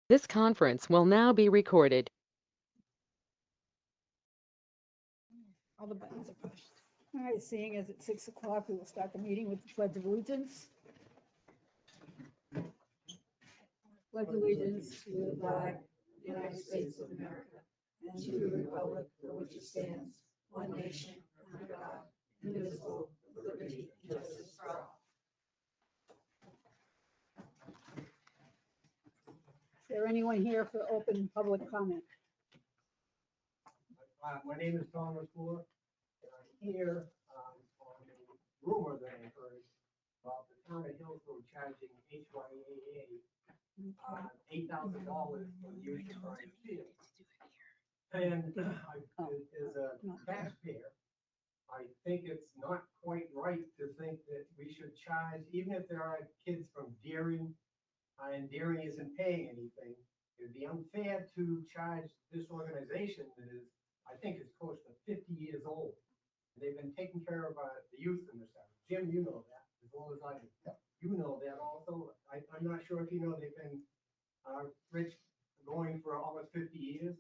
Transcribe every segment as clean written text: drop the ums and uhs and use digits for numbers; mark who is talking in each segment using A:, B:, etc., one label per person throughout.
A: This conference will now be recorded.
B: All the buttons are pushed. All right, seeing as it's 6 o'clock, we will start the meeting with the Pledge of Allegiance. Pledge allegiance to the flag of the United States of America and to the republic for which it stands, one nation, under God, indivisible, with liberty and justice for all. Is there anyone here for open public comment?
C: My name is Thomas Moore, and I'm here on a rumor that I heard about the town of Hillsborough charging HYAA $8,000 for the use of our field. And as a taxpayer, I think it's not quite right to think that we should charge, even if there are kids from Deering, and Deering isn't paying anything. It'd be unfair to charge this organization that is, I think it's close to 50 years old. They've been taking care of the youth in this area. Jim, you know that as well as I do. You know that also. I'm not sure if you know they've been, Rich, going for almost 50 years.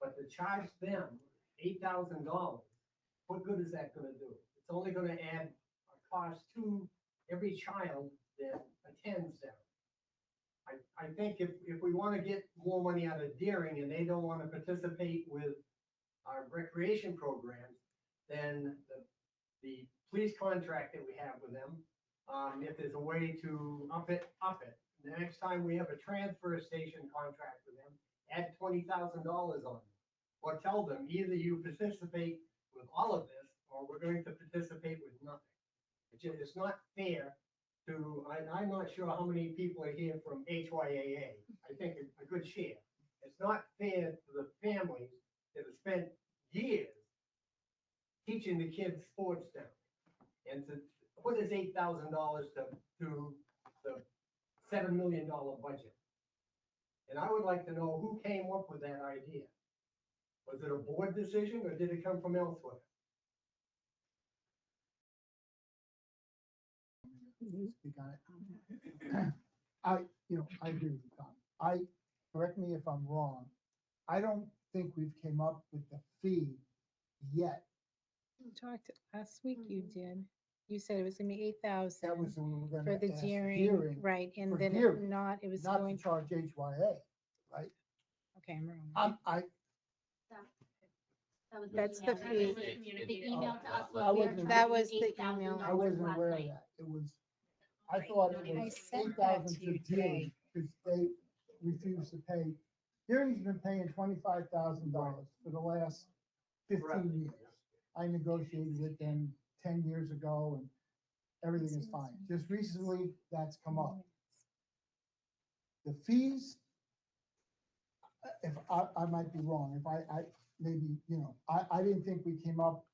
C: But to charge them $8,000, what good is that going to do? It's only going to add a cost to every child that attends them. I think if we want to get more money out of Deering and they don't want to participate with our recreation programs, then the police contract that we have with them, if there's a way to up it. The next time we have a transfer station contract with them, add $20,000 on it. Or tell them, either you participate with all of this, or we're going to participate with nothing. It's not fair to, I'm not sure how many people are here from HYAA. I think a good share. It's not fair to the families that have spent years teaching the kids sports down. And to put this $8,000 to the $7 million budget. And I would like to know who came up with that idea. Was it a board decision or did it come from elsewhere?
D: Speak on it. I agree with you, Tom. Correct me if I'm wrong. I don't think we've came up with the fee yet.
E: You talked last week, you did. You said it was gonna be 8,000
D: That was when we were
E: for
D: gonna
E: the
D: ask
E: Deering, right, and
D: for
E: then if
D: Deering,
E: not, it was
D: not
E: going,
D: to charge HYA, right?
E: okay, I'm wrong. That's the fee.
F: The email to us
D: I
F: was.
D: wasn't-
E: That was the email.
D: I wasn't aware of that. It was, I thought it
E: I
D: was
E: sent that
D: 8,000
E: to you
D: to Deering, because they refused to pay. Deering's been paying $25,000 for the last 15 years. I negotiated with them 10 years ago and everything is fine. Just recently, that's come up. The fees, if I might be wrong, if I maybe, I didn't think we came up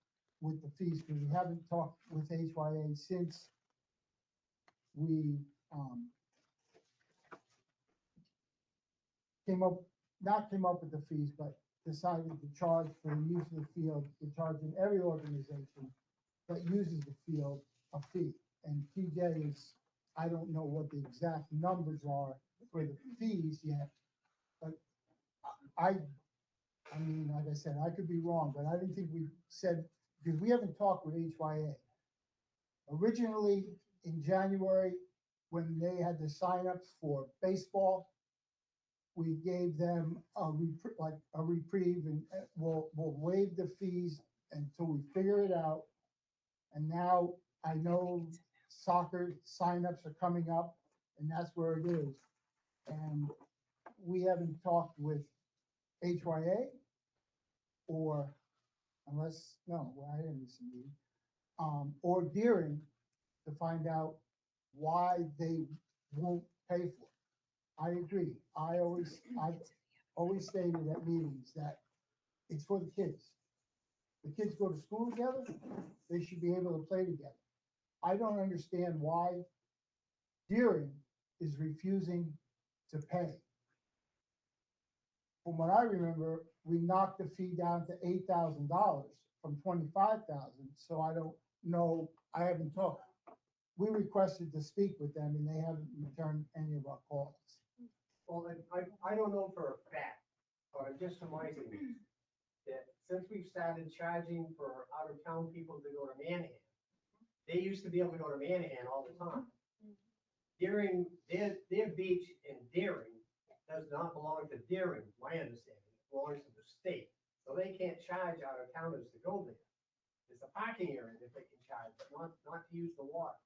D: with the fees because we haven't talked with HYA since we came up with the fees, but decided to charge for the use of the field. We're charging every organization that uses the field a fee. And TJ is, I don't know what the exact numbers are for the fees yet, but I mean, like I said, I could be wrong, but I didn't think we said, because we haven't talked with HYA. Originally, in January, when they had the signups for baseball, we gave them a reprieve and we'll waive the fees until we figure it out. And now I know soccer signups are coming up and that's where it is. And we haven't talked with HYA or I didn't miss a meeting, or Deering to find out why they won't pay for it. I agree. I've always stated at meetings that it's for the kids. The kids go to school together, they should be able to play together. I don't understand why Deering is refusing to pay. From what I remember, we knocked the fee down to $8,000 from $25,000. So I don't know, I haven't talked. We requested to speak with them and they haven't returned any of our calls.
C: Well, I just surmising that since we've started charging for out-of-town people to go to Manhattan, they used to be able to go to Manhattan all the time. Deering, their beach in Deering does not belong to Deering, my understanding, it belongs to the state. So they can't charge out-of-towners to go there. It's a parking area that they can charge, but not to use the water.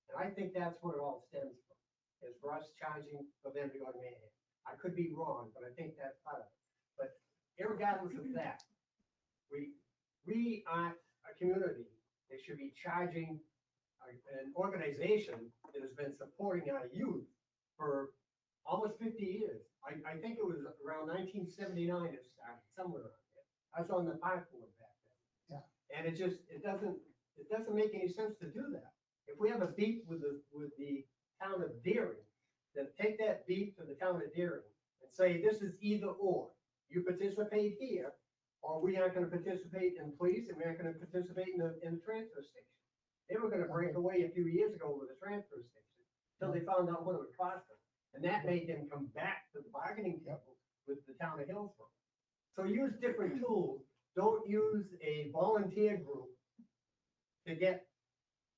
C: And I think that's where it all stems from, is for us charging for them to go to Manhattan. I could be wrong, but I think that's part of it. But irregardless of that, we aren't a community that should be charging an organization that has been supporting our youth for almost 50 years. I think it was around 1979 it started, somewhere around there. I was on the park board back then.
D: Yeah.
C: And it doesn't make any sense to do that. If we have a beef with the town of Deering, then take that beef to the town of Deering and say, this is either or. You participate here, or we aren't gonna participate in police, and we aren't gonna participate in the transfer station. They were gonna break away a few years ago with the transfer station, until they found out what it would cost them. And that made them come back to the bargaining table with the town of Hillsborough. So use different tools, don't use a volunteer group to get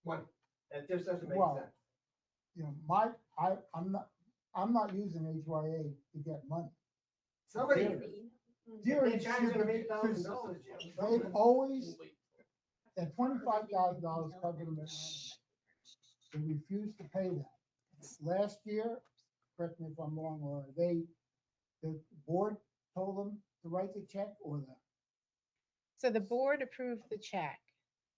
C: money. That just doesn't make
D: Well,
C: sense.
D: You know, I'm not using HYA to get money.
C: Somebody,
D: Deering
C: they're charging them $8,000, Jim.
D: They've always, at $25,000 covered them at minimum. They refused to pay that. Last year, correct me if I'm wrong, Laura, the board told them to write the check or the,
E: So the board approved the check.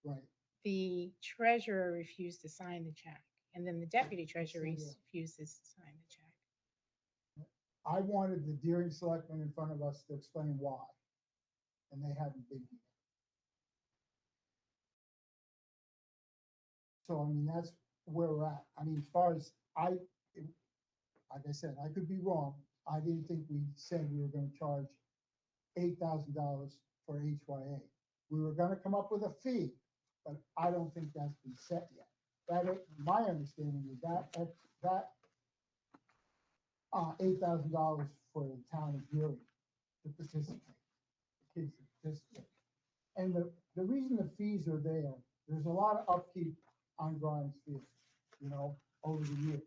D: right,
E: The treasurer refused to sign the check, and then the deputy treasurer refuses to sign the check.
D: I wanted the Deering selectmen in front of us to explain why, and they haven't been here. So, I mean, that's where we're at. I mean, as far as like I said, I could be wrong. I didn't think we said we were gonna charge $8,000 for HYA. We were gonna come up with a fee, but I don't think that's been set yet. My understanding is that $8,000 for the town of Deering to participate, the kids to participate. And the reason the fees are there's a lot of upkeep on Grimes Field, you know, over the years.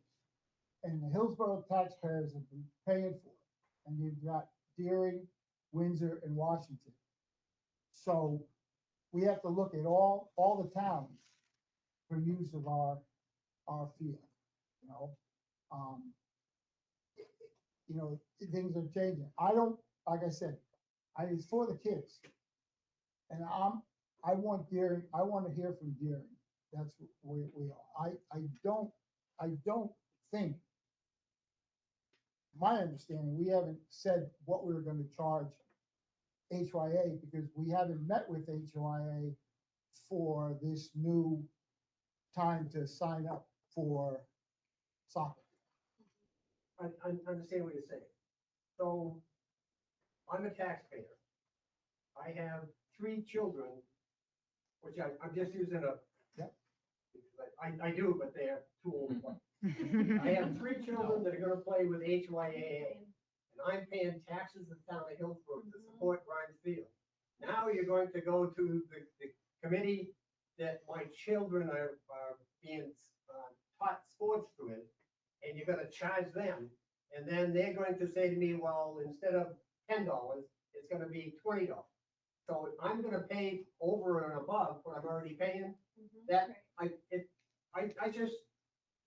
D: And the Hillsborough taxpayers have been paying for it. And you've got Deering, Windsor, and Washington. So we have to look at all the towns for use of our field, you know? You know, things are changing. Like I said, it's for the kids. And I want Deering, I want to hear from Deering. That's where we are. I don't think, my understanding, we haven't said what we were gonna charge HYA because we haven't met with HYA for this new time to sign up for soccer.
C: I understand what you're saying. So, I'm a taxpayer. I have 3 children, which I'm just using a.
D: Yep.
C: I do, but they're too old. to play. I have 3 children that are gonna play with HYAA, and I'm paying taxes in the town of Hillsborough to support Grimes Field. Now you're going to go to the committee that my children are being taught sports with, and you're gonna charge them, and then they're going to say to me, well, instead of $10, it's gonna be $20. So I'm gonna pay over and above what I'm already paying. That, I just,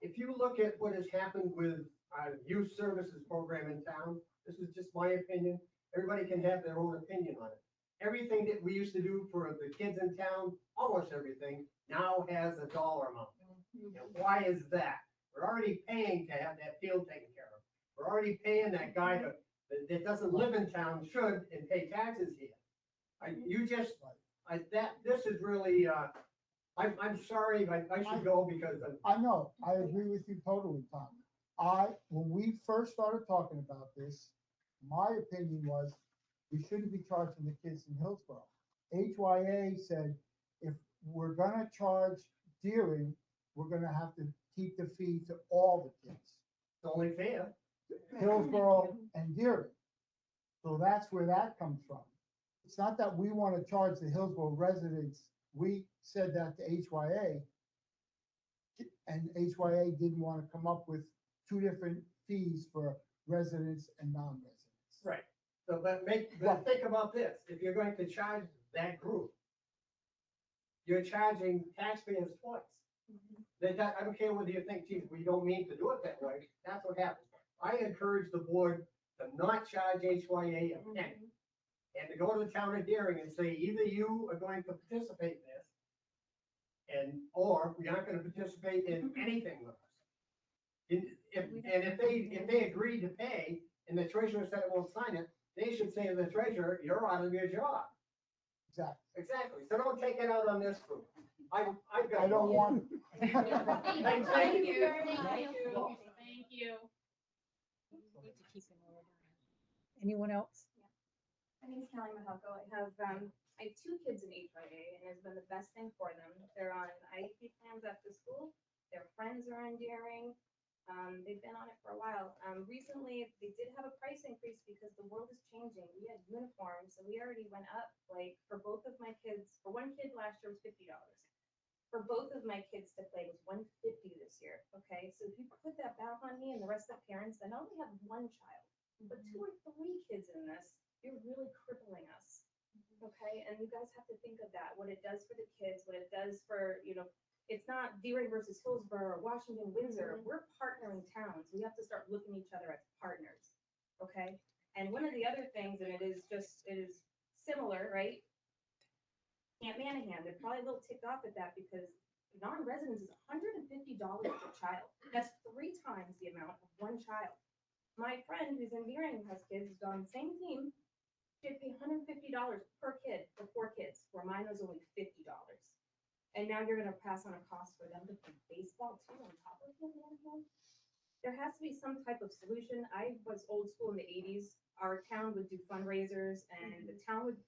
C: if you look at what has happened with our youth services program in town, this is just my opinion, everybody can have their own opinion on it. Everything that we used to do for the kids in town, almost everything, now has a dollar amount. And why is that? We're already paying to have that field taken care of. We're already paying that guy that doesn't live in town should and pay taxes here. This is really, I'm sorry, but I should go because of.
D: I know, I agree with you totally, Tom. When we first started talking about this, my opinion was we shouldn't be charging the kids in Hillsborough. HYA said, if we're gonna charge Deering, we're gonna have to keep the fee to all the kids,
C: It's only fair.
D: Hillsborough and Deering. So that's where that comes from. It's not that we want to charge the Hillsborough residents. We said that to HYA. And HYA didn't want to come up with two different fees for residents and non-residents.
C: Right. So, but think about this, if you're going to charge that group, you're charging taxpayers twice. I don't care whether you think, geez, we don't mean to do it that way, that's what happens. I encourage the board to not charge HYA a penny, and to go to the town of Daring and say, either you are going to participate in this, or we aren't gonna participate in anything with us. If they agree to pay, and the treasurer said it won't sign it, they should say to the treasurer, you're out of your job.
D: Exactly.
C: Exactly, so don't take it out on this group. I've got.
D: I don't want.
C: Thank you.
E: Thank you.
F: Thank you.
E: Need to keep in order. Anyone else?
G: My name's Kelly Mahoko. I have two kids in HYA, and it's been the best thing for them. They're on IEP plans after school. Their friends are on Daring. They've been on it for a while. Recently, they did have a price increase because the world is changing. We had uniforms, so we already went up, like, for both of my kids. For one kid last year was $50. For both of my kids to play was $150 this year, okay? So if you put that back on me and the rest of the parents, then I only have one child, but 2 or 3 kids in this, you're really crippling us, okay? And you guys have to think of that, what it does for the kids, what it does for, it's not Deering versus Hillsborough or Washington, Windsor. We're partnering towns. We have to start looking at each other as partners, okay? And one of the other things, and it is similar, right? Camp Manahan, they're probably a little ticked off at that because non-residents is $150 per child. That's 3 times the amount of one child. My friend who's in Deering has kids, who's on the same team, should pay $150 per kid for 4 kids, where mine was only $50. And now you're gonna pass on a cost for them to play baseball too on top of Camp Manahan? There has to be some type of solution. I was old school in the 80s. Our town would do fundraisers, and the town would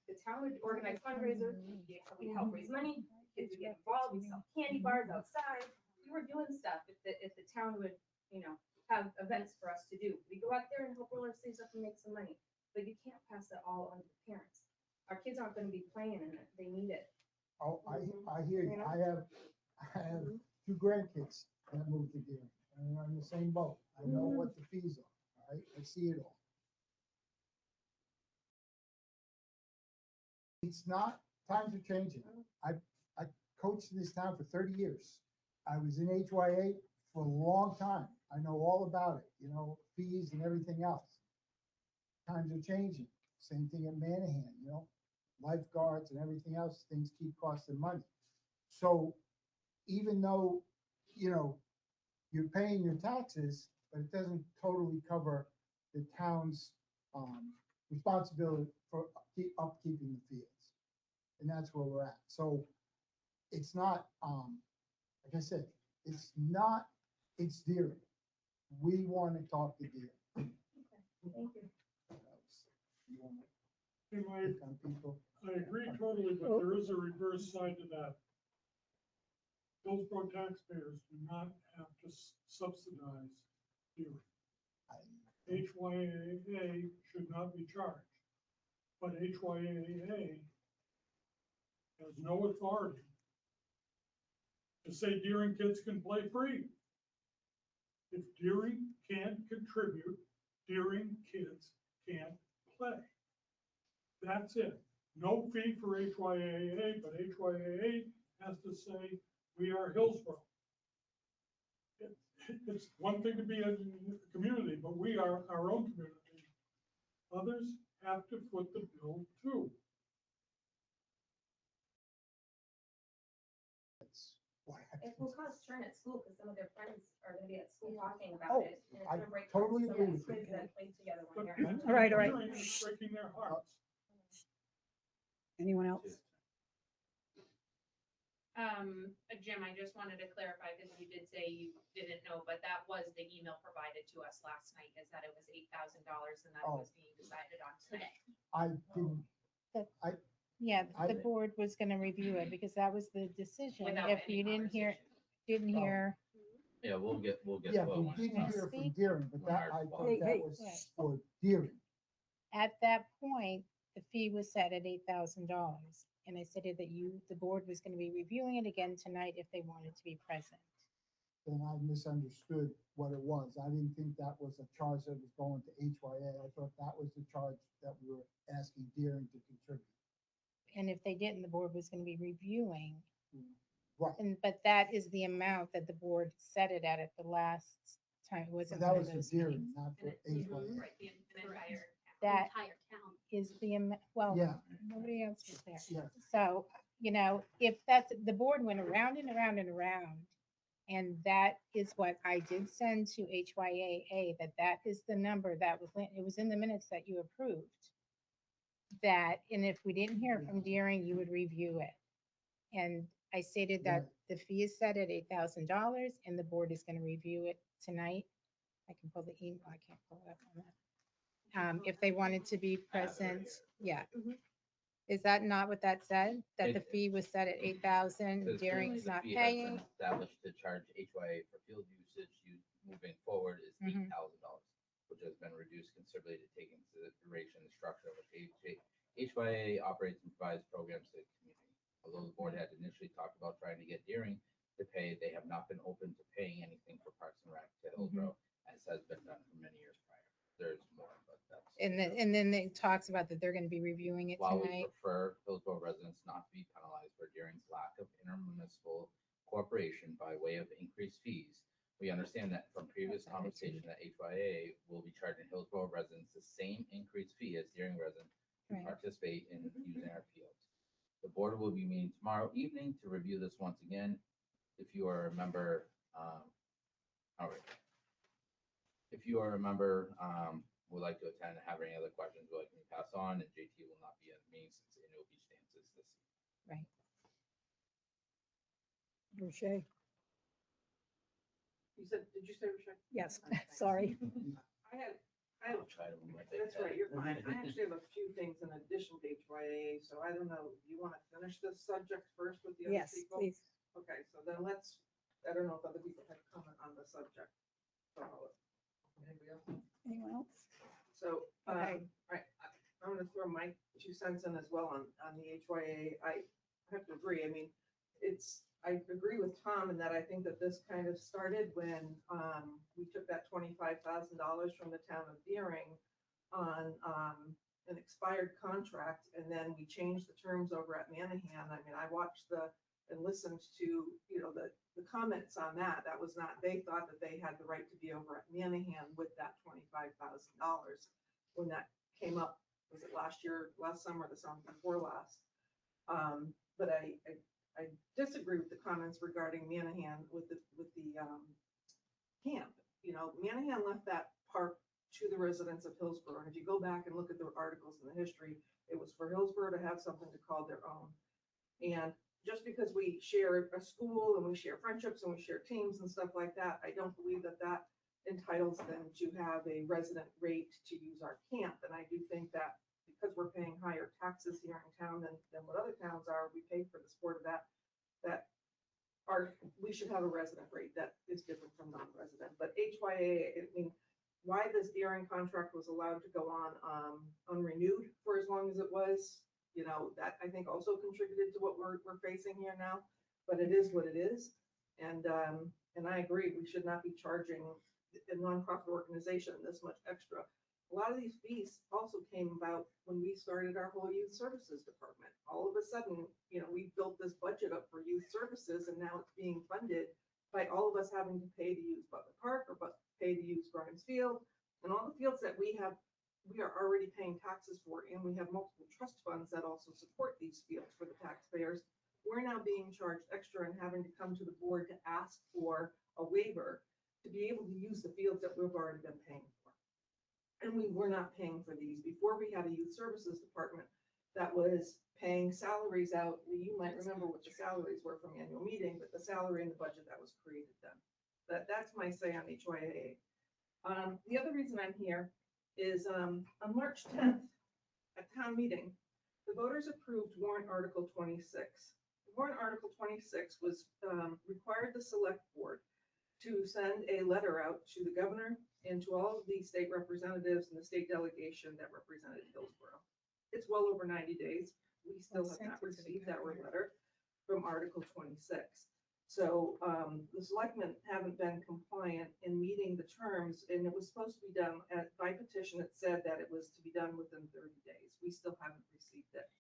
G: organize fundraisers. We'd help raise money, kids would get involved, we'd sell candy bars outside. We were doing stuff if the town would, have events for us to do. We go out there and help roll our sleeves up and make some money, but you can't pass that all on to the parents. Our kids aren't gonna be playing in it, they need it.
D: Oh, I hear you. I have 2 grandkids that moved to Deering, and they're in the same boat. I know what the fees are, all right? I see it all. It's not, times are changing. I coached in this town for 30 years. I was in HYA for a long time. I know all about it, fees and everything else. Times are changing. Same thing at Manahan, lifeguards and everything else, things keep costing money. So even though, you're paying your taxes, but it doesn't totally cover the town's responsibility for upkeeping the fields. And that's where we're at. So it's not, like I said, it's Deering. We want to talk to Deering.
G: Thank you.
D: You wanna
H: Hey, Mike,
D: pick on people?
H: I agree totally, but there is a reverse side to that. Hillsborough taxpayers do not have to subsidize Deering. HYAA should not be charged, but HYAA has no authority to say Deering kids can play free. If Deering can't contribute, Deering kids can't play. That's it. No fee for HYAA, but HYAA has to say, we are Hillsborough. It's one thing to be a community, but we are our own community. Others have to foot the bill too.
D: That's what
G: It will cause churn at school because some of their friends are gonna be at school talking
D: Oh,
G: about it. And it's
D: I
G: gonna break
D: totally
G: hearts. Some of
D: agree
G: these
D: with
G: kids
D: you.
G: that played together
H: But
G: one year.
H: it's
E: All right.
H: Deering is breaking their hearts.
E: Anyone else?
F: Jim, I just wanted to clarify, because you did say you didn't know, but that was the email provided to us last night, is that it was $8,000 and that it was being decided on today.
D: I didn't,
E: Yeah,
D: I-
E: the board was gonna review it because that was the decision.
F: Without
E: If
F: any
E: you didn't hear,
F: conversation.
I: Yeah, we'll get
D: yeah,
I: to it
D: we
I: when it's
D: didn't
I: done.
D: hear from
E: Speak.
D: Deering, but that, I thought that was
E: Hey.
D: for Deering.
E: At that point, the fee was set at $8,000. And I stated that the board was going to be reviewing it again tonight if they wanted to be present.
D: Then I misunderstood what it was. I didn't think that was a charge that was going to HYA. I thought that was the charge that we were asking Deering to contribute.
E: And if they didn't, the board was going to be reviewing.
D: Right.
E: But that is the amount that the board set it at the last time. It
D: But
E: wasn't
D: that
E: one
D: was
E: of
D: for
E: those
D: Deering,
E: meetings.
D: not for
F: And
D: HYA.
F: Right, the entire.
E: That
B: Entire town.
E: is the amount, well,
D: Yeah.
E: nobody else was there.
D: Yeah.
E: So, if that's, the board went around and around and around, and that is what I did send to HYAA, that is the number that was, it was in the minutes that you approved. That, and if we didn't hear from Deering, you would review it. And I stated that
D: Right.
E: the fee is set at $8,000 and the board is going to review it tonight. I can pull the email, I can't pull it up on that. If they wanted to be present, yeah. Is that not what that said? That the fee was set at 8,000,
I: Because
E: Deering's
I: the
E: not
I: fee has been
E: paying?
I: established to charge HYA for field usage moving forward is
E: Mhm.
I: $8,000, which has been reduced considerably to take into consideration the structure of which HYA operates and provides programs to the community. Although the board had initially talked about trying to get Deering to pay, they have not been open to paying anything for Parks and Rec to Hillsborough, as has been done for many years prior. There's more, but that's.
E: And then it talks about that they're going to be reviewing it
I: While we
E: tonight.
I: prefer Hillsborough residents not to be penalized for Deering's lack of intermunicipal cooperation by way of increased fees, we understand that from previous
E: That's attitude.
I: conversation that HYA will be charging Hillsborough residents the same increased fee as Deering residents who
E: Right.
I: participate in using our fields. The board will be meeting tomorrow evening to review this once again. If you are a member, all right. If you are a member, would like to attend and have any other questions, would like me to pass on, and JT will not be at the meeting since annual beach dances this evening.
E: Right.
B: Roche?
J: Did you say Rochelle?
B: Yes,
J: Okay.
B: sorry.
J: I have,
I: I'll try to move my thing.
J: that's right, you're fine. I actually have a few things in addition to HYA, so I don't know, do you want to finish this subject first with the other
B: Yes,
J: people?
B: please.
J: Okay, so then I don't know if other people have comment on the subject. So, anybody else?
B: Anyone else?
J: So,
B: Okay.
J: I'm gonna throw my 2 cents in as well on the HYA. I have to agree, I mean, I agree with Tom in that I think that this kind of started when, we took that $25,000 from the town of Deering on, an expired contract, and then we changed the terms over at Manahan. I mean, I watched and listened to, the comments on that. That was not, they thought that they had the right to be over at Manahan with that $25,000 when that came up. Was it last year, last summer, the summer before last? But I disagree with the comments regarding Manahan with the camp. Manahan left that park to the residents of Hillsborough. And if you go back and look at the articles in the history, it was for Hillsborough to have something to call their own. And just because we share a school and we share friendships and we share teams and stuff like that, I don't believe that entitles them to have a resident rate to use our camp. And I do think that because we're paying higher taxes here in town than what other towns are, we pay for the sport of that we should have a resident rate that is different from non-resident. But HYA, I mean, why this Deering contract was allowed to go on unrenewed for as long as it was, that I think also contributed to what we're facing here now. But it is what it is, and I agree, we should not be charging a nonprofit organization this much extra. A lot of these fees also came about when we started our whole youth services department. All of a sudden, we built this budget up for youth services, and now it's being funded by all of us having to pay to use Butler Park or pay to use Grimes Field, and all the fields that we are already paying taxes for, and we have multiple trust funds that also support these fields for the taxpayers. We're now being charged extra and having to come to the board to ask for a waiver to be able to use the fields that we've already been paying for. And we were not paying for these. Before, we had a youth services department that was paying salaries out. You might remember what the salaries were from annual meeting, but the salary and the budget that was created then. That's my say on HYAA. The other reason I'm here is on March 10th at town meeting, the voters approved warrant article 26. Warrant article 26 was required the select board to send a letter out to the governor and to all of the state representatives and the state delegation that represented Hillsborough. It's well over 90 days. We still have not received our letter from Article 26. So the selectmen haven't been compliant in meeting the terms, and it was supposed to be done by petition. It said that it was to be done within 30 days. We still haven't received it.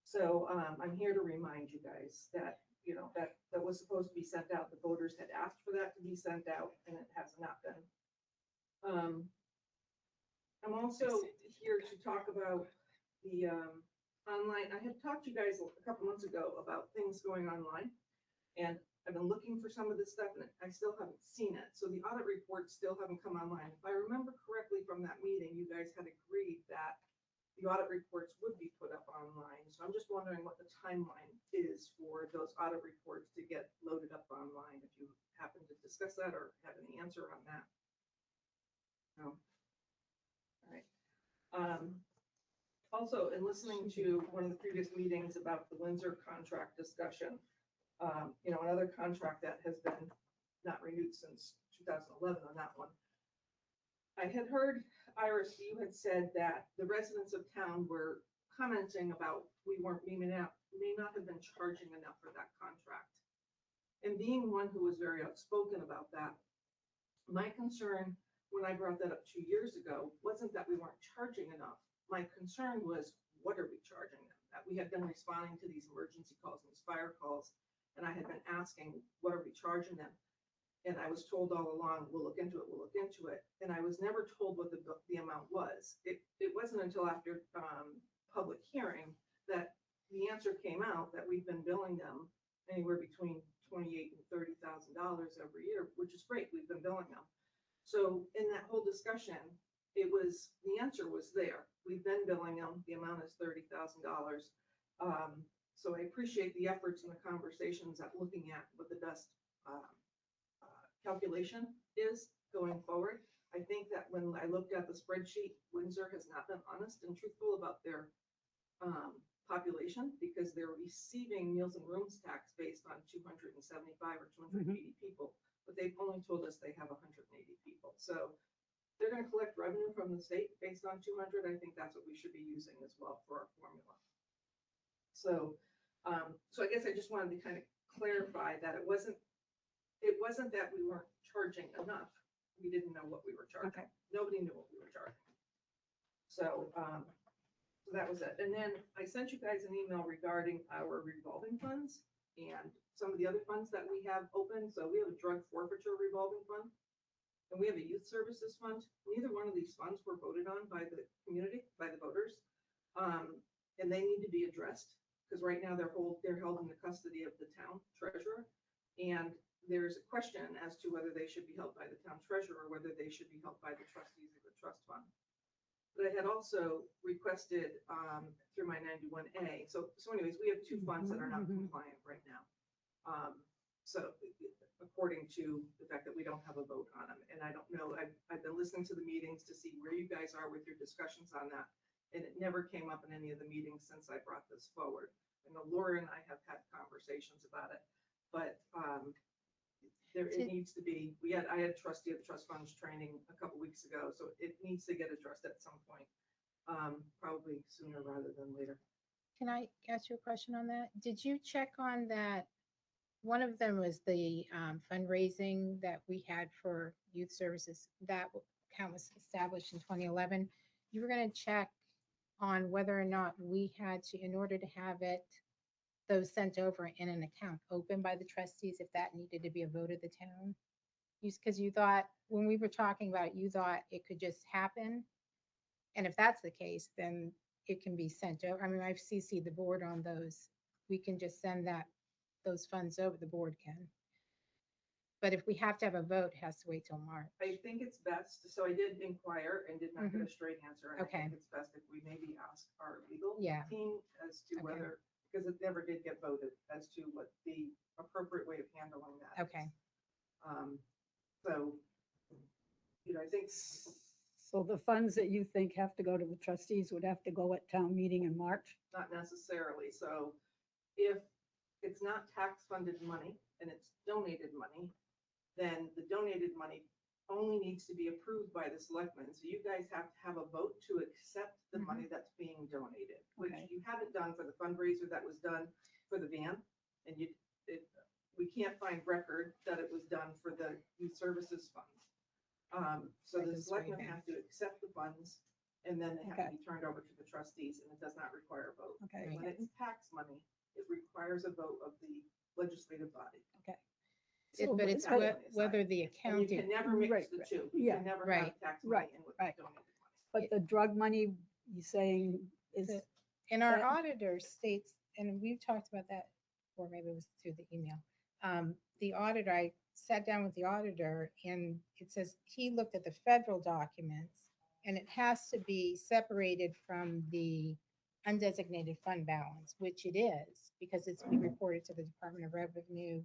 J: So I'm here to remind you guys that, you know, that was supposed to be sent out. The voters had asked for that to be sent out, and it has not been. I'm also here to talk about the online. I had talked to you guys a couple months ago about things going online, and I've been looking for some of this stuff, and I still haven't seen it. So the audit reports still haven't come online. If I remember correctly from that meeting, you guys had agreed that the audit reports would be put up online. So I'm just wondering what the timeline is for those audit reports to get loaded up online, if you happen to discuss that or have any answer on that. No. All right. Also, in listening to one of the previous meetings about the Windsor contract discussion, you know, another contract that has been not renewed since 2011 on that one. I had heard, Iris, you had said that the residents of town were commenting about we may not have been charging enough for that contract. And being one who was very outspoken about that, my concern when I brought that up 2 years ago wasn't that we weren't charging enough. My concern was, what are we charging them? That we had been responding to these emergency calls and these fire calls, and I had been asking, what are we charging them? And I was told all along, we'll look into it, we'll look into it. And I was never told what the amount was. It wasn't until after public hearing that the answer came out that we've been billing them anywhere between $28,000 and $30,000 every year, which is great. We've been billing them. So in that whole discussion, the answer was there. We've been billing them. The amount is $30,000. So I appreciate the efforts and the conversations at looking at what the best calculation is going forward. I think that when I looked at the spreadsheet, Windsor has not been honest and truthful about their population, because they're receiving meals and rooms tax based on 275 or 280 people, but they've only told us they have 180 people. So they're going to collect revenue from the state based on 200. I think that's what we should be using as well for our formula. So, so I guess I just wanted to kind of clarify that it wasn't that we weren't charging enough. We didn't know what we were charging.
B: Okay.
J: Nobody knew what we were charging. So, so that was it. And then I sent you guys an email regarding our revolving funds and some of the other funds that we have open. So we have a drug forfeiture revolving fund, and we have a youth services fund. Neither one of these funds were voted on by the community, by the voters. And they need to be addressed, because right now they're held in the custody of the town treasurer. And there's a question as to whether they should be held by the town treasurer or whether they should be held by the trustees of the trust fund. But I had also requested through my 91A. So anyways, we have two funds that are not compliant right now. So according to the fact that we don't have a vote on them, and I don't know, I've been listening to the meetings to see where you guys are with your discussions on that. And it never came up in any of the meetings since I brought this forward. I know Laura and I have had conversations about it, but it needs to be, I had trustee of the trust funds training a couple weeks ago, so it needs to get addressed at some point, probably sooner rather than later.
E: Can I ask you a question on that? Did you check on that? One of them was the fundraising that we had for youth services. That account was established in 2011. You were going to check on whether or not we had to, in order to have those sent over in an account opened by the trustees, if that needed to be a vote of the town. Because you thought, when we were talking about it, you thought it could just happen. And if that's the case, then it can be sent over. I mean, I've CC'd the board on those. We can just send those funds over, the board can. But if we have to have a vote, it has to wait till March.
J: I think it's best, so I did inquire and did not get a straight answer. And
E: Okay.
J: I think it's best if we maybe ask our legal
E: Yeah.
J: team as to
E: Okay.
J: whether, because it never did get voted, as to what the appropriate way of handling that is.
E: Okay.
J: So, you know, I think,
B: So the funds that you think have to go to the trustees would have to go at town meeting in March?
J: not necessarily. So if it's not tax funded money and it's donated money, then the donated money only needs to be approved by the selectmen. So you guys have to have a vote to accept the money that's being donated, which
B: Okay.
J: you haven't done for the fundraiser that was done for the van. And we can't find record that it was done for the youth services funds. So
E: That
J: the
E: goes way
J: selectmen
E: back.
J: have to accept the funds, and then they have
B: Okay.
J: to be turned over to the trustees, and it does not require a vote.
B: Okay.
J: When it's tax money, it requires a vote of the legislative body.
B: So,
E: But it's
J: but-
E: whether the
J: And you
E: accounting,
J: can never mix
B: Right,
J: the
B: right.
J: two. You
B: Yeah.
J: can never
E: Right,
J: have tax money
B: right,
J: in with
B: right.
J: donated money.
B: but the drug money, you saying is,
E: The- and our
B: that-
E: auditor states, and we've talked about that, or maybe it was through the email. The auditor, I sat down with the auditor and it says he looked at the federal documents and it has to be separated from the undesignated fund balance, which it is, because it's we reported to the Department of Revenue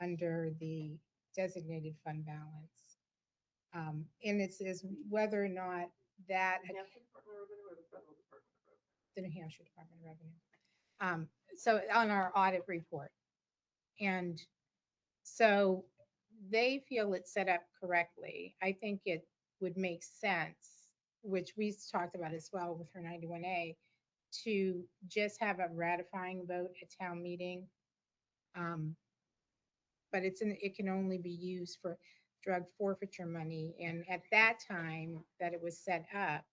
E: under the designated fund balance. And it says whether or not that
J: The Hampshire Department of Revenue or the federal Department of Revenue?
E: the New Hampshire Department of Revenue. So on our audit report. And so they feel it's set up correctly. I think it would make sense, which we talked about as well with her 91A, to just have a ratifying vote at town meeting. But it can only be used for drug forfeiture money. And at that time that it was set up,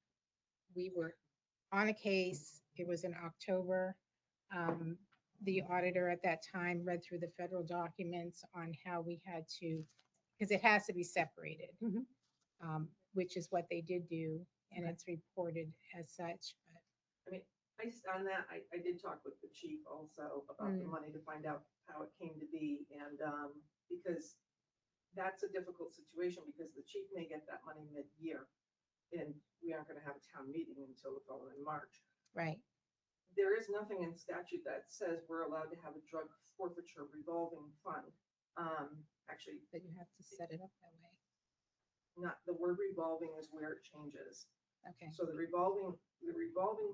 E: we were on a case. It was in October. The auditor at that time read through the federal documents on how we had to, because it has to be separated,
B: Mhm.
E: Which is what they did do, and
B: Okay.
E: it's reported as such. But
J: I mean, based on that, I did talk with the chief also about the
E: Mm.
J: money to find out how it came to be. And because that's a difficult situation because the chief may get that money mid-year and we aren't going to have a town meeting until the following March.
E: right,
J: There is nothing in statute that says we're allowed to have a drug forfeiture revolving fund. Actually,
E: but you have to set it up that way.
J: not, the word revolving is where it changes.
E: Okay,
J: So the revolving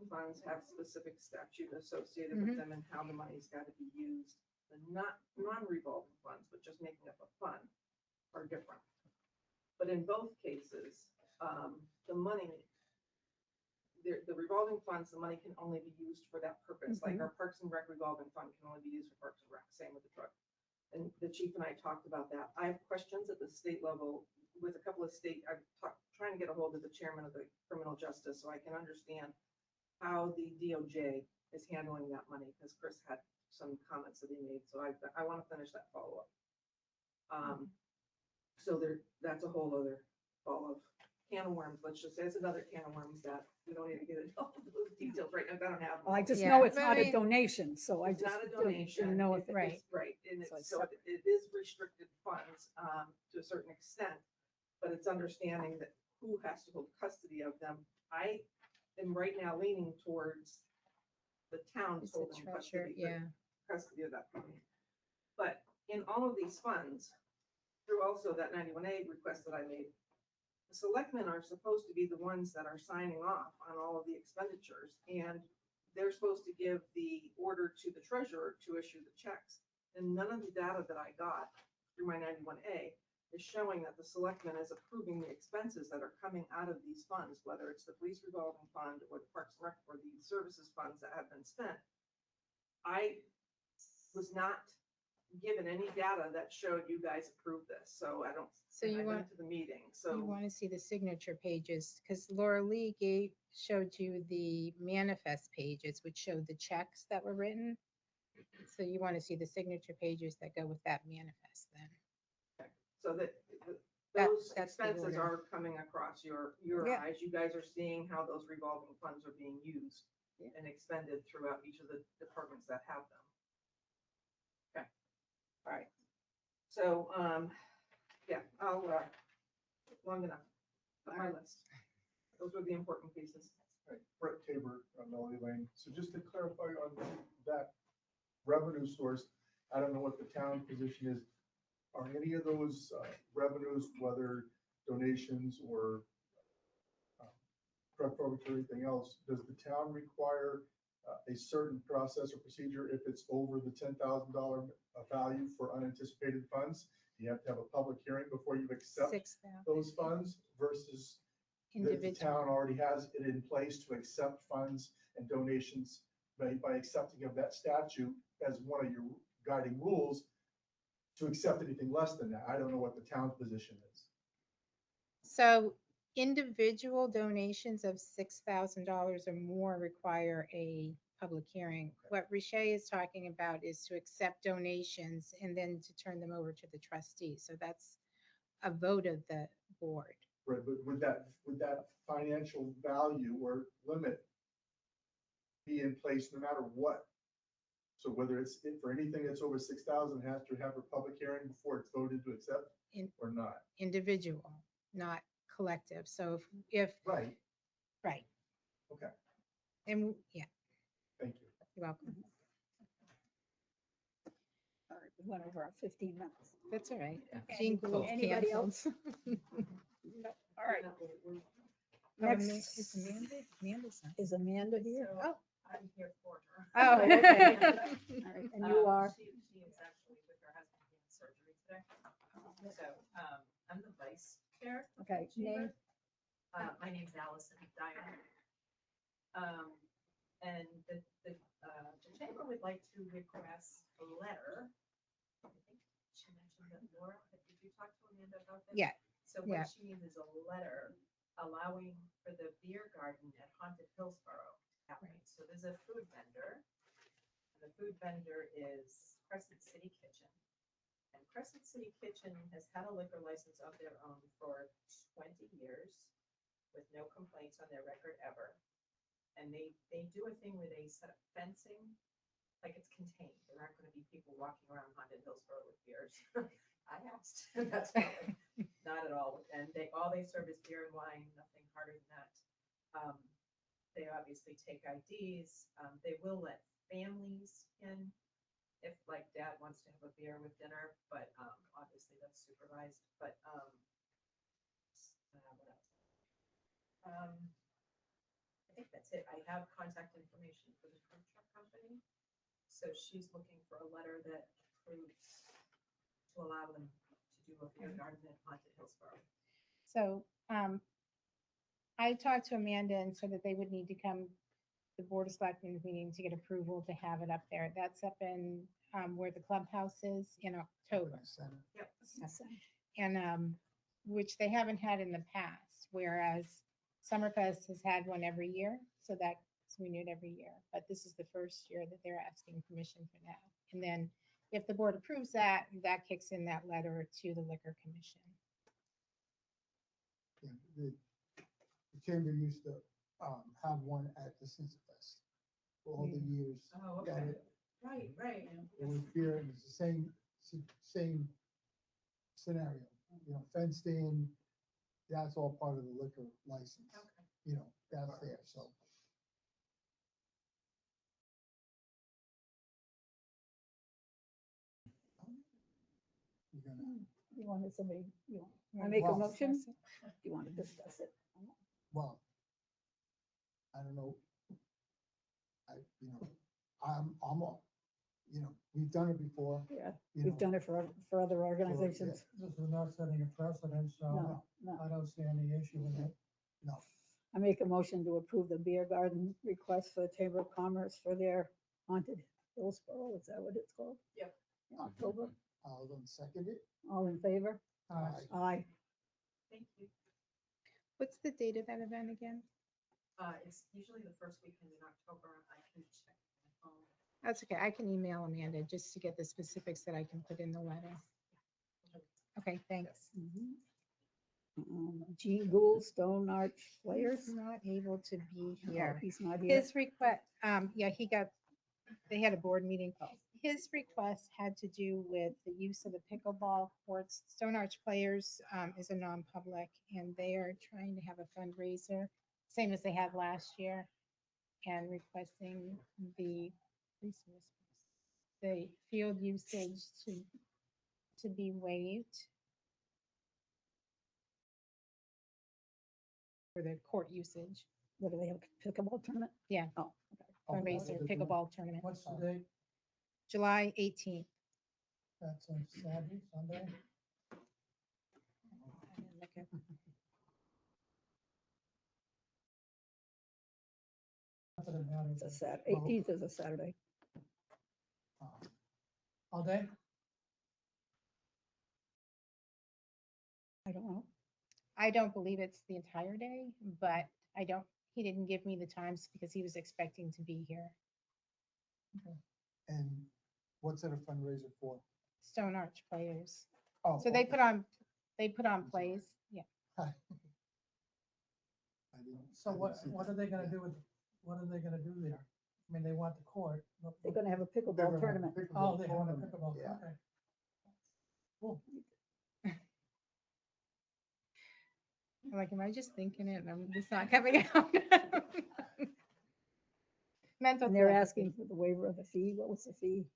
J: funds have specific statute associated with
E: Mhm.
J: them and how the money's got to be used. The non-revolving funds, but just making up a fund, are different. But in both cases, the money, the revolving funds, the money can only be used for that purpose. Like our Parks and Rec revolving fund can only be used for Parks and Rec, same with the drug. And the chief and I talked about that. I have questions at the state level with a couple of trying to get a hold of the chairman of the criminal justice so I can understand how the DOJ is handling that money, because Chris had some comments that he made, so I want to finish that follow-up. So that's a whole other ball of can of worms, let's just say, it's another can of worms that we don't need to get into all those details right now, 'cause I don't have. them.
B: well, I just
E: Yeah,
B: know it's
E: but
B: not
E: I
B: a
E: mean-
B: donation, so I
J: It's
B: just
J: not a
B: didn't
J: donation.
B: know if it
E: Right.
J: It's right, and
B: So it's
J: so it is restricted funds, to a certain extent, but it's understanding that who has to hold custody of them. I am right now leaning towards the towns
E: it's a
J: holding
E: treasure, yeah.
J: custody of that money. But in all of these funds, through also that 91A request that I made, the selectmen are supposed to be the ones that are signing off on all of the expenditures, and they're supposed to give the order to the treasurer to issue the checks. And none of the data that I got through my 91A is showing that the selectmen is approving the expenses that are coming out of these funds, whether it's the police revolving fund or the Parks and Rec or the services funds that have been spent. I was not given any data that showed you guys approved this, so I don't.
E: So you
J: I've been
E: want,
J: to the meeting,
E: you
J: so
E: want to see the signature pages, because Laura Lee showed you the manifest pages, which showed the checks that were written. So you want to see the signature pages that go with that manifest then.
J: so that
E: That-
J: those
E: that's the
J: expenses
E: order.
J: are coming across your
E: Yeah.
J: eyes. You guys are seeing how those revolving funds are being used
E: Yeah.
J: and expended throughout each of the departments that have them. Okay, all right. So, yeah, I'll, long enough, on my list. Those were the important pieces.
K: Right, Brett Tabor on Melody Lane. So just to clarify on that revenue source, I don't know what the town position is. Are any of those revenues, whether donations or drug forfeiture or anything else, does the town require a certain process or procedure if it's over the $10,000 value for unanticipated funds? you have to have a public hearing before you accept
E: 6,000
K: those funds versus the
E: individual.
K: town already has it in place to accept funds and donations by accepting of that statute as one of your guiding rules to accept anything less than that. I don't know what the town's position is.
E: So individual donations of $6,000 or more require a public hearing. What Riche is talking about is to accept donations and then to turn them over to the trustee. So that's a vote of the board.
K: Right, but would that financial value or limit be in place no matter what? So whether it's for anything that's over 6,000, has to have a public hearing before it's voted to accept
E: In-
K: or not?
E: Individual, not collective. So if,
K: Right,
E: right.
K: okay,
E: And yeah,
K: thank you.
E: you're welcome.
B: All right, we went over our 15 minutes.
E: That's all right.
B: Okay.
E: Jean Gould
B: Anybody
E: canceled.
B: else? No. All right,
E: Oh,
B: next
E: Is Amanda? Amanda's not.
B: is Amanda here.
F: So
E: Oh.
F: I'm here for her.
E: Oh,
B: okay.
E: okay.
B: All right, and you are,
F: She is actually with her husband getting surgery today. So, I'm the vice chair. of
B: okay,
F: the chamber.
B: name,
F: My name's Allison Dyer. And the chamber would like to request a letter. I think she mentioned that Laura, did you talk to Amanda about that?
E: Yeah,
F: So
E: yeah.
F: what she needs is a letter allowing for the beer garden at Haunted Hillsborough to happen. So there's a food vendor. And the food vendor is Crescent City Kitchen. And Crescent City Kitchen has had a liquor license of their own for 20 years with no complaints on their record ever. And they do a thing where they set up fencing, like it's contained. There aren't gonna be people walking around Haunted Hillsborough with beers. I asked, and that's not at all. And all they serve is beer and wine, nothing harder than that. They obviously take IDs. They will let families in if like dad wants to have a beer with dinner, but obviously that's supervised. But what else? I think that's it. I have contact information for the food truck company. So she's looking for a letter that approves to allow them to do a beer garden at Haunted Hillsborough.
E: So I talked to Amanda and said that they would need to come to the Board of Selectmen's meeting to get approval to have it up there. That's up in where the clubhouse is in October.
F: Yep.
E: And which they haven't had in the past, whereas Summerfest has had one every year, so that's renewed every year. But this is the first year that they're asking permission for that. And then if the board approves that, that kicks in that letter to the Liquor Commission.
D: Yeah, the chamber used to have one at the Cincy Fest for all the years.
F: Oh,
D: that
F: okay.
D: it-
F: Right.
D: It was beer, it was the same scenario, fenced in, that's all part of the liquor license,
F: Okay.
D: that's there, so. You're gonna,
B: you wanted somebody, I
E: Right.
B: make a
D: Well-
B: motion? You want to discuss it?
D: well, I don't know. We've done it before,
B: Yeah,
D: you
B: we've
D: know.
B: done it for other organizations.
L: This is not setting a precedent, so
B: No, no.
L: I don't see any issue with it.
D: No,
B: I make a motion to approve the beer garden request for the Chamber of Commerce for their Haunted Hillsborough, is that what it's called?
F: Yep.
B: In October,
D: I'll then second it.
B: all in favor?
D: Aye.
B: Aye.
F: Thank you.
E: What's the date of that event again?
F: It's usually the first weekend in October. I can check my phone.
E: That's okay. I can email Amanda just to get the specifics that I can put in the letter. Okay, thanks.
B: Mhm. Gene Gould, Stone Arch Players.
E: He's not able to be
B: Oh,
E: here.
B: he's not here.
E: His request, they had a board meeting. His request had to do with the use of the pickleball courts. Stone Arch Players is a non-public and they are trying to have a fundraiser, same as they had last year, and requesting the field usage to be waived. For the court usage,
B: What do they have, pickleball tournament?
E: Yeah.
B: Oh, okay.
E: fundraiser pickleball tournament,
L: What's the date?
E: July 18th.
L: That's on Saturday, Sunday? not that it matters.
B: It's a 18th is a Saturday.
L: All day?
B: I don't know.
E: I don't believe it's the entire day, but he didn't give me the times because he was expecting to be here.
D: And what's it a fundraiser for?
E: Stone Arch Players.
D: Oh,
E: So they
D: okay.
E: put on
D: sorry.
E: plays, yeah.
D: I didn't-
L: So
D: I didn't
L: what,
D: see
L: what
D: that.
L: are they gonna
D: Yeah.
L: do with, what are they gonna do there? I mean, they want the court.
B: They're gonna have a
D: They're
B: pickleball
D: gonna have a
B: tournament.
L: Oh,
D: pickleball
L: they have a
D: tournament,
L: pickleball,
D: yeah.
L: okay. Cool.
E: I'm like, am I just thinking it and I'm just not coming out? Mental.
B: And they're
E: telepathy.
B: asking for the waiver of the fee. What was the fee?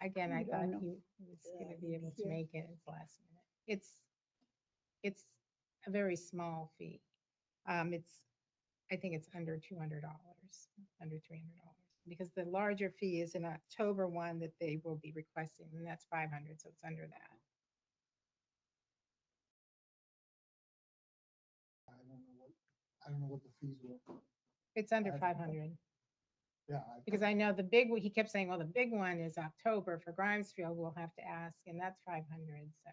E: Again,
B: I
E: I
B: don't
E: thought
B: know.
E: he was
B: Yeah,
E: gonna be
B: he'd
E: able
B: be
E: to
B: here.
E: make it at the last minute. It's a very small fee. I think it's under $200, under $300. Because the larger fee is an October one that they will be requesting, and that's 500, so it's under that.
D: I don't know what the fees were.
E: It's under
D: I-
E: 500.
D: Yeah,
E: Because I know the big, he kept saying, well, the big one is October for Grimesfield, we'll have to ask, and that's 500, so.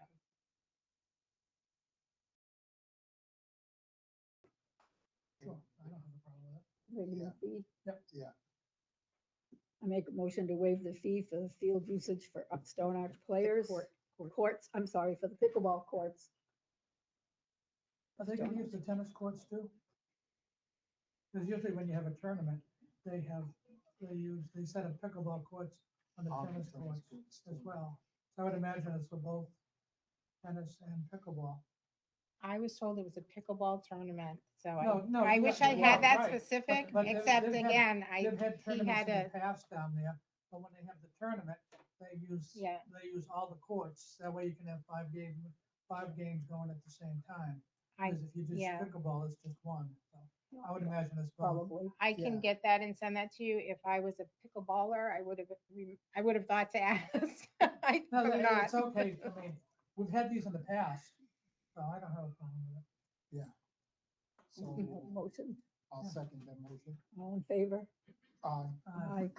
L: Sure, I don't have a problem with it.
B: Waiving the
D: Yeah.
B: fee?
L: Yep.
D: Yeah.
B: I make a motion to waive the fee for the field usage for Stone Arch players. Courts, I'm sorry, for the pickleball courts.
L: Are they gonna use the tennis courts too? Because usually when you have a tournament, they set up pickleball courts on the
D: On the
L: tennis
D: tennis
L: courts
D: courts,
L: as
D: too.
L: well. So I would imagine it's for both tennis and pickleball.
E: I was told it was a pickleball tournament, so
L: No,
E: I
L: yeah,
E: wish I
L: well,
E: had that
L: right,
E: specific,
L: but they've-
E: except
L: they've had-
E: again,
L: They've had
E: he
L: tournaments
E: had
L: in
E: a,
L: the past down there, but when they have the tournament, they use all the courts. That way you can have five games going at the same time. Because if you just
E: yeah.
L: pickleball, it's just one. So I would imagine it's both.
B: Probably.
E: I can
D: Yeah.
E: get that and send that to you. If I was a pickleballer, I would have thought to ask. I'm
L: No,
E: not.
L: it's okay. I mean, we've had these in the past, so I don't have a problem with it.
D: So
B: Motion,
D: I'll second that motion.
B: all in favor?
D: Aye.
B: Aye.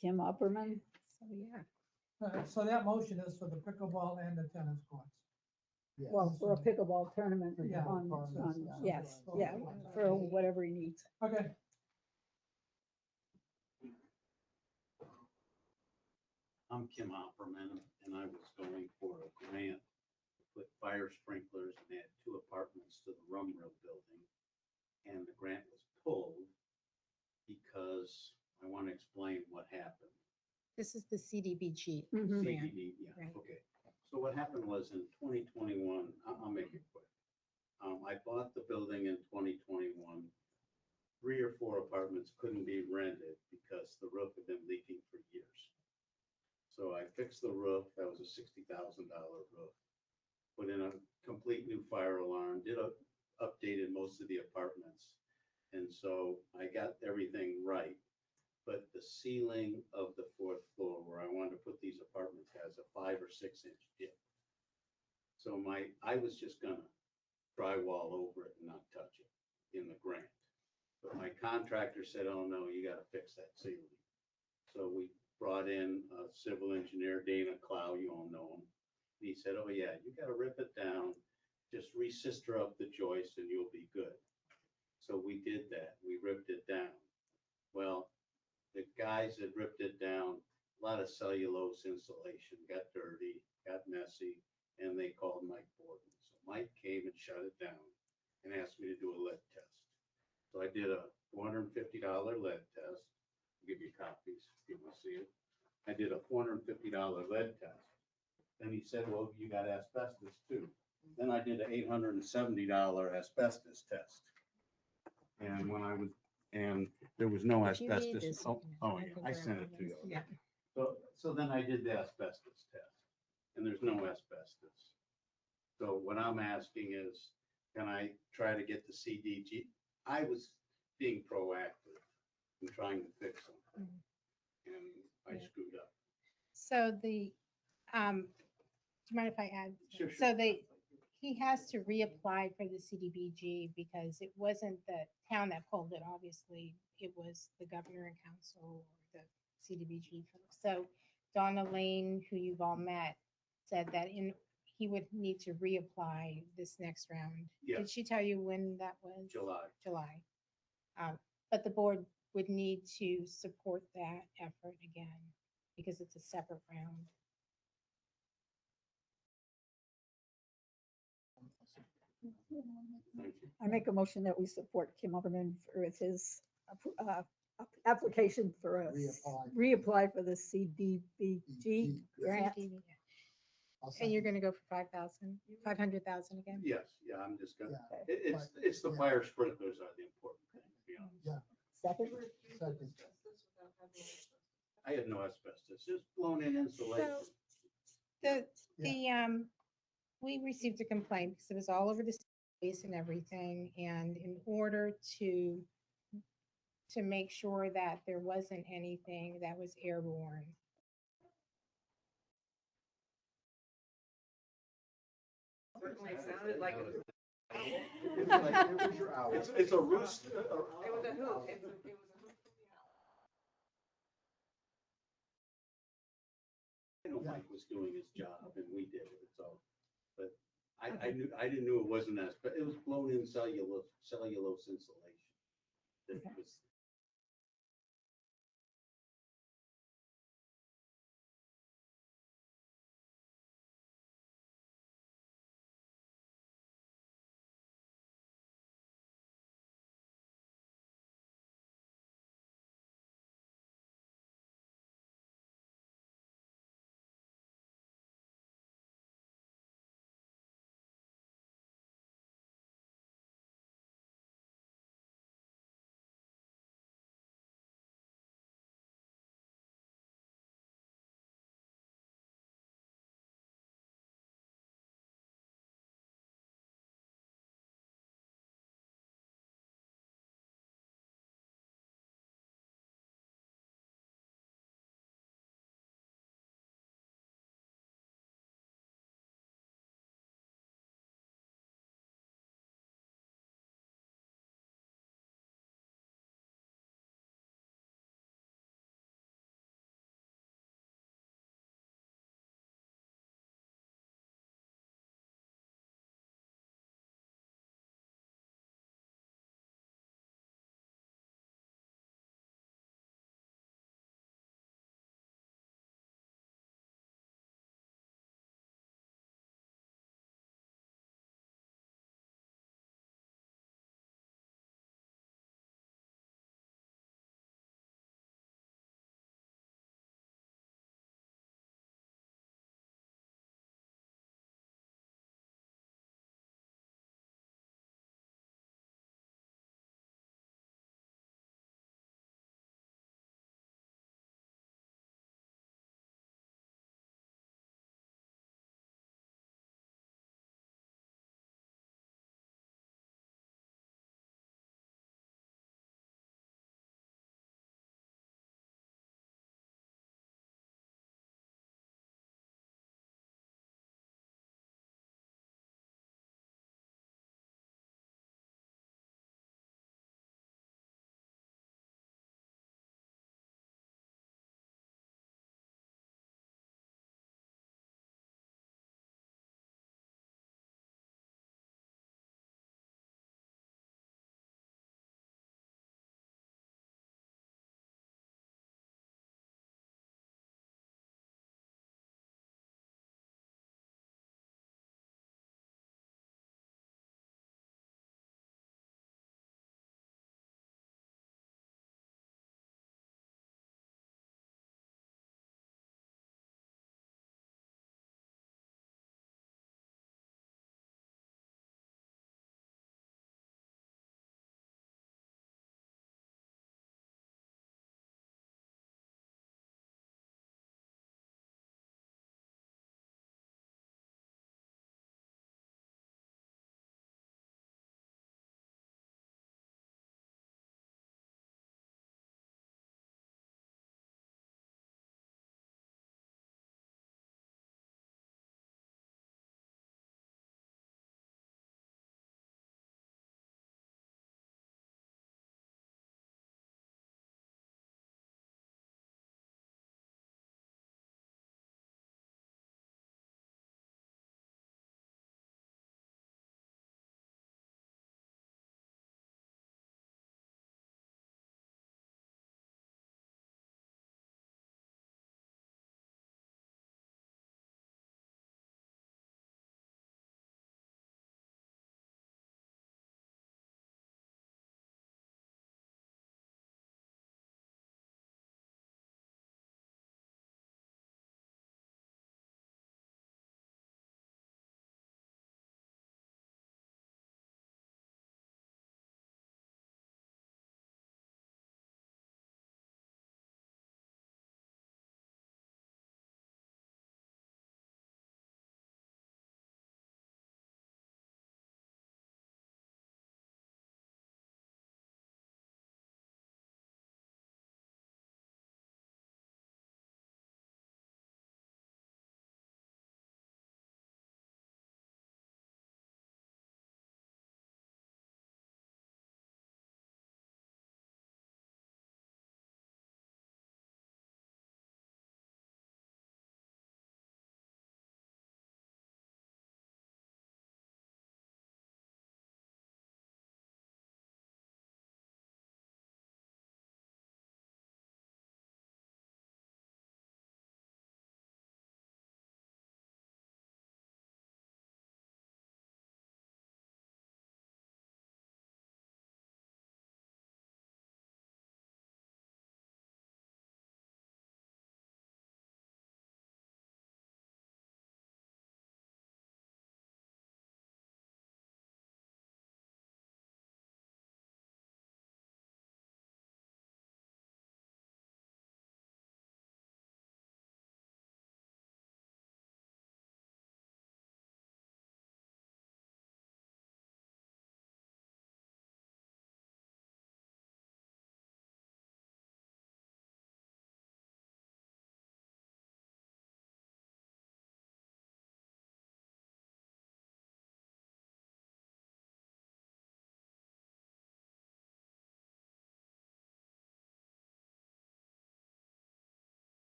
B: Kim Upperman,
E: So, yeah.
L: So that motion is for the pickleball and the tennis courts.
D: Yes.
B: well, for a pickleball tournament
L: Yeah.
B: on,
D: Tournament.
B: yes, yeah, for whatever he needs.
L: Okay,
M: I'm Kim Opperman, and I was going for a grant to put fire sprinklers and add 2 apartments to the Rumrow building. And the grant was pulled because I want to explain what happened.
E: This is the CDBG
B: Mhm.
E: grant.
M: CDD, yeah,
E: Right.
M: okay. So what happened was in 2021, I'll make it quick. I bought the building in 2021. 3 or 4 apartments couldn't be rented because the roof had been leaking for years. So I fixed the roof. That was a $60,000 roof. Put in a complete new fire alarm, updated most of the apartments. And so I got everything right. But the ceiling of the 4th floor where I wanted to put these apartments has a 5 or 6 inch dip. So I was just gonna drywall over it and not touch it in the grant. But my contractor said, oh no, you gotta fix that ceiling. So we brought in a civil engineer, Dana Clow, you all know him. And he said, oh yeah, you gotta rip it down, just re-sister up the joist and you'll be good. So we did that, we ripped it down. Well, the guys that ripped it down, a lot of cellulose insulation, got dirty, got messy, and they called Mike Borden. So Mike came and shut it down and asked me to do a lead test. So I did a $450 lead test. I'll give you copies if you want to see it. I did a $450 lead test. Then he said, well, you got asbestos too. Then I did an $870 asbestos test. And there was no
E: If you need
M: asbestos.
E: this,
M: Oh,
E: you can-
M: oh
E: I
M: yeah,
E: can
M: I
E: grab
M: sent
E: one
M: it
E: of
M: to you.
E: those. Yeah.
M: So then I did the asbestos test and there's no asbestos. So what I'm asking is, can I try to get the CDG? I was being proactive in trying to fix something and I
E: Yeah.
M: screwed up.
E: So do you mind if I add?
M: Sure,
E: So he has to reapply for the CDBG because it wasn't the town that pulled it, obviously. It was the governor and council or the CDBG folks. So Donna Lane, who you've all met, said that he would need to reapply this next round.
M: Yeah.
E: Did she tell you when that was?
M: July.
E: July. But the board would need to support that effort again because it's a separate round.
M: Thank you.
B: I make a motion that we support Kim Overman with his application for us, reapply for the CDBG grant.
E: CDBG.
D: I'll
E: And you're
D: second.
E: gonna go for 5,000, 500,000 again?
M: Yes, yeah, I'm just gonna,
D: Yeah.
M: it's the
D: Yeah.
M: fire sprinklers are the important thing, to be honest.
D: Yeah.
B: Second?
D: Second.
M: I had no asbestos, just blown in insulation.
E: We received a complaint because it was all over the space and everything, and in order to make sure that there wasn't anything that was airborne.
J: Certainly sounded like it was.
M: It's a roost.
J: It was a hoot. It was a hoot.
M: I know Mike was doing his job and we did it, so, but I didn't know it wasn't as, but it was blown in cellulose insulation. That was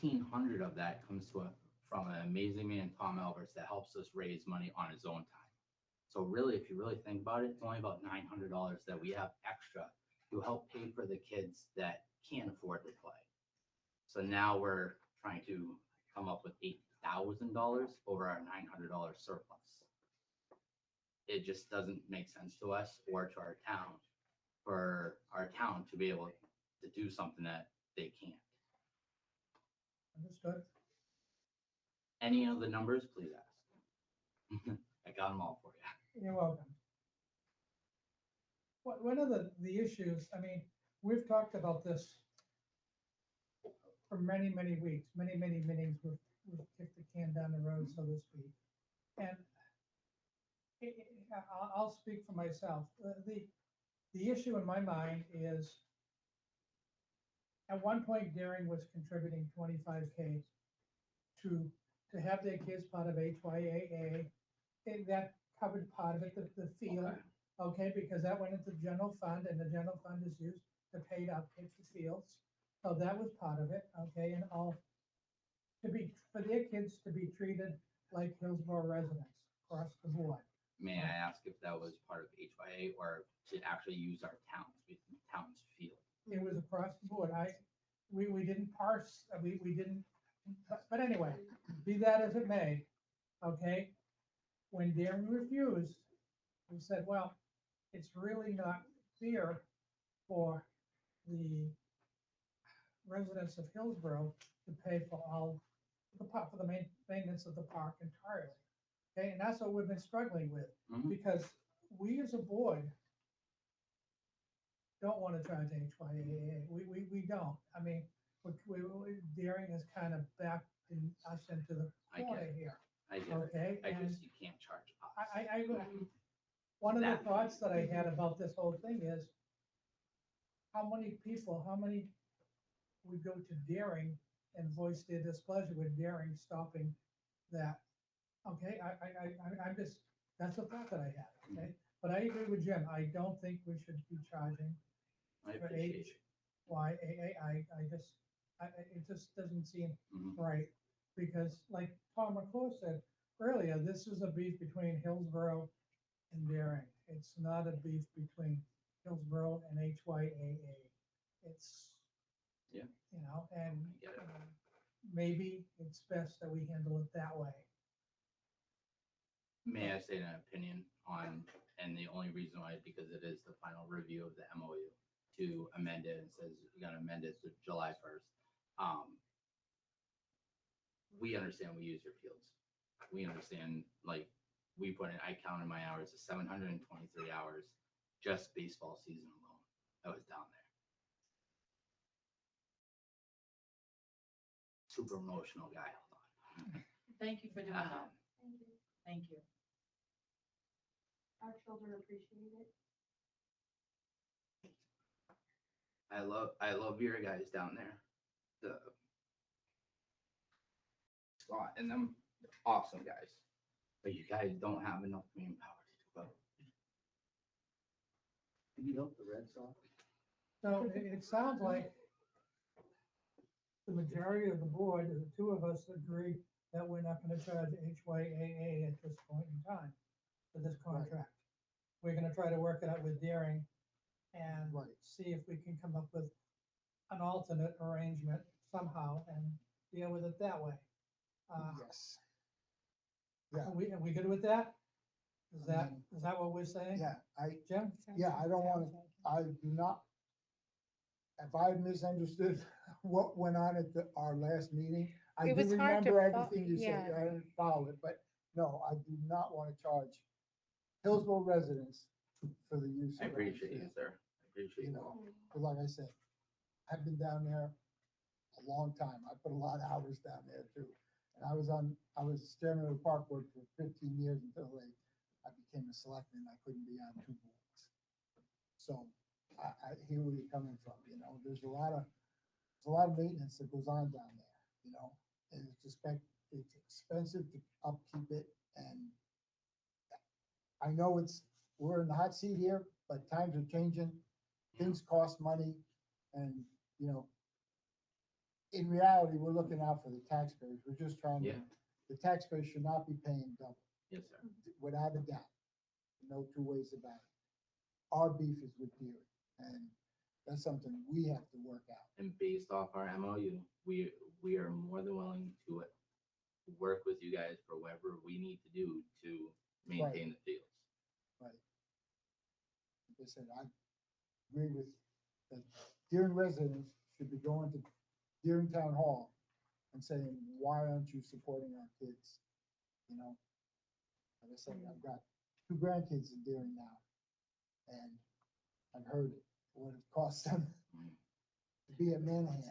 I: 1,600 of that comes from an amazing man, Tom Alberts, that helps us raise money on his own time. So really, if you really think about it, it's only about $900 that we have extra to help pay for the kids that can't afford to play. So now we're trying to come up with $8,000 over our $900 surplus. It just doesn't make sense to us or to our town, for our town to be able to do something that they can't.
L: Understood.
I: Any of the numbers, please ask. I got them all for you.
L: You're welcome. One of the issues, I mean, we've talked about this for many, many weeks, many meetings, we've kicked the can down the road, so to speak. And I'll speak for myself. The issue in my mind is, at one point, Daring was contributing 25K to have their kids part of HYAA. And that covered part of it, the field, okay, because that went into the general fund, and the general fund is used to pay to upkeep the fields. So that was part of it, okay, and all, for their kids to be treated like Hillsborough residents across the board.
I: May I ask if that was part of HYA or to actually use our town's field?
L: It was across the board. We didn't parse, we didn't, but anyway, be that as it may, okay? When Darren refused, we said, well, it's really not fair for the residents of Hillsborough to pay for all for the maintenance of the park entirely. Okay, and that's what we've been struggling with, because we as a board don't want to charge HYAA. We don't. I mean, Daring has kind of backed us into the corner here.
I: I get
L: Okay,
I: it. I
L: and
I: just, you can't charge us.
L: one of the
I: That-
L: thoughts that I had about this whole thing is, how many would go to Daring and voice their displeasure with Daring stopping that? Okay, I'm just, that's a thought that I had, okay? But I agree with Jim, I don't think we should be charging
I: I
L: for
I: appreciate it.
L: HYAA. It just doesn't seem
I: Mhm.
L: right, because like Tom McClure said earlier, this is a beef between Hillsborough and Daring. It's not a beef between Hillsborough and HYAA. It's,
I: Yeah.
L: you know, and
I: I get it.
L: maybe it's best that we handle it that way.
I: May I say an opinion on, and the only reason why is because it is the final review of the MOU to amend it, and says we're gonna amend it to July 1st. We understand we use your fields. We understand, like, we put in, I counted my hours as 723 hours, just baseball season alone. I was down there. Super emotional guy, hold on.
F: Thank you for doing that.
G: Thank you.
F: Thank you.
G: Our children appreciate it.
I: I love your guys down there. The Scott and them, awesome guys. But you guys don't have enough manpower to do both. Can you help the Red Sox?
L: So it sounds like the majority of the board, the two of us agree that we're not gonna charge HYAA at this point in time for this contract. We're gonna try to work it out with Daring and
D: Right.
L: see if we can come up with an alternate arrangement somehow and deal with it that way.
D: Yes. Yeah.
L: Are we good with that? Is that what we're saying?
D: Yeah,
L: Jim?
D: I don't want to, I do not, if I misunderstood what went on at our last meeting, I
E: It
D: do
E: was hard to
D: remember
E: fo-
D: everything you said,
E: yeah.
D: I didn't follow it, but no, I do not want to charge Hillsborough residents for the use
I: I
D: of.
I: appreciate you, sir. I appreciate
D: You
I: you.
D: know, but like I said, I've been down there a long time. I put a lot of hours down there too. And I was chairman of the park board for 15 years until I became a selectman. I couldn't be on two boards. So I hear where you're coming from, you know, there's a lot of maintenance that goes on down there, you know, and it's expensive to upkeep it. And I know we're in the hot seat here, but times are changing. Things cost money and, you know, in reality, we're looking out for the taxpayers. We're just trying to,
I: Yeah.
D: the taxpayers should not be paying double,
I: Yes, sir.
D: without a doubt. No two ways about it. Our beef is with Deere, and that's something we have to work out.
I: And based off our MOU, we are more than willing to work with you guys for whatever we need to do to maintain the fields.
D: Right. Like I said, I agree with that. Deering residents should be going to Deering Town Hall and saying, why aren't you supporting our kids? You know? Like I said, I've got 2 grandkids in Deering now, and I've heard it, what it costs them to be at Manhattan,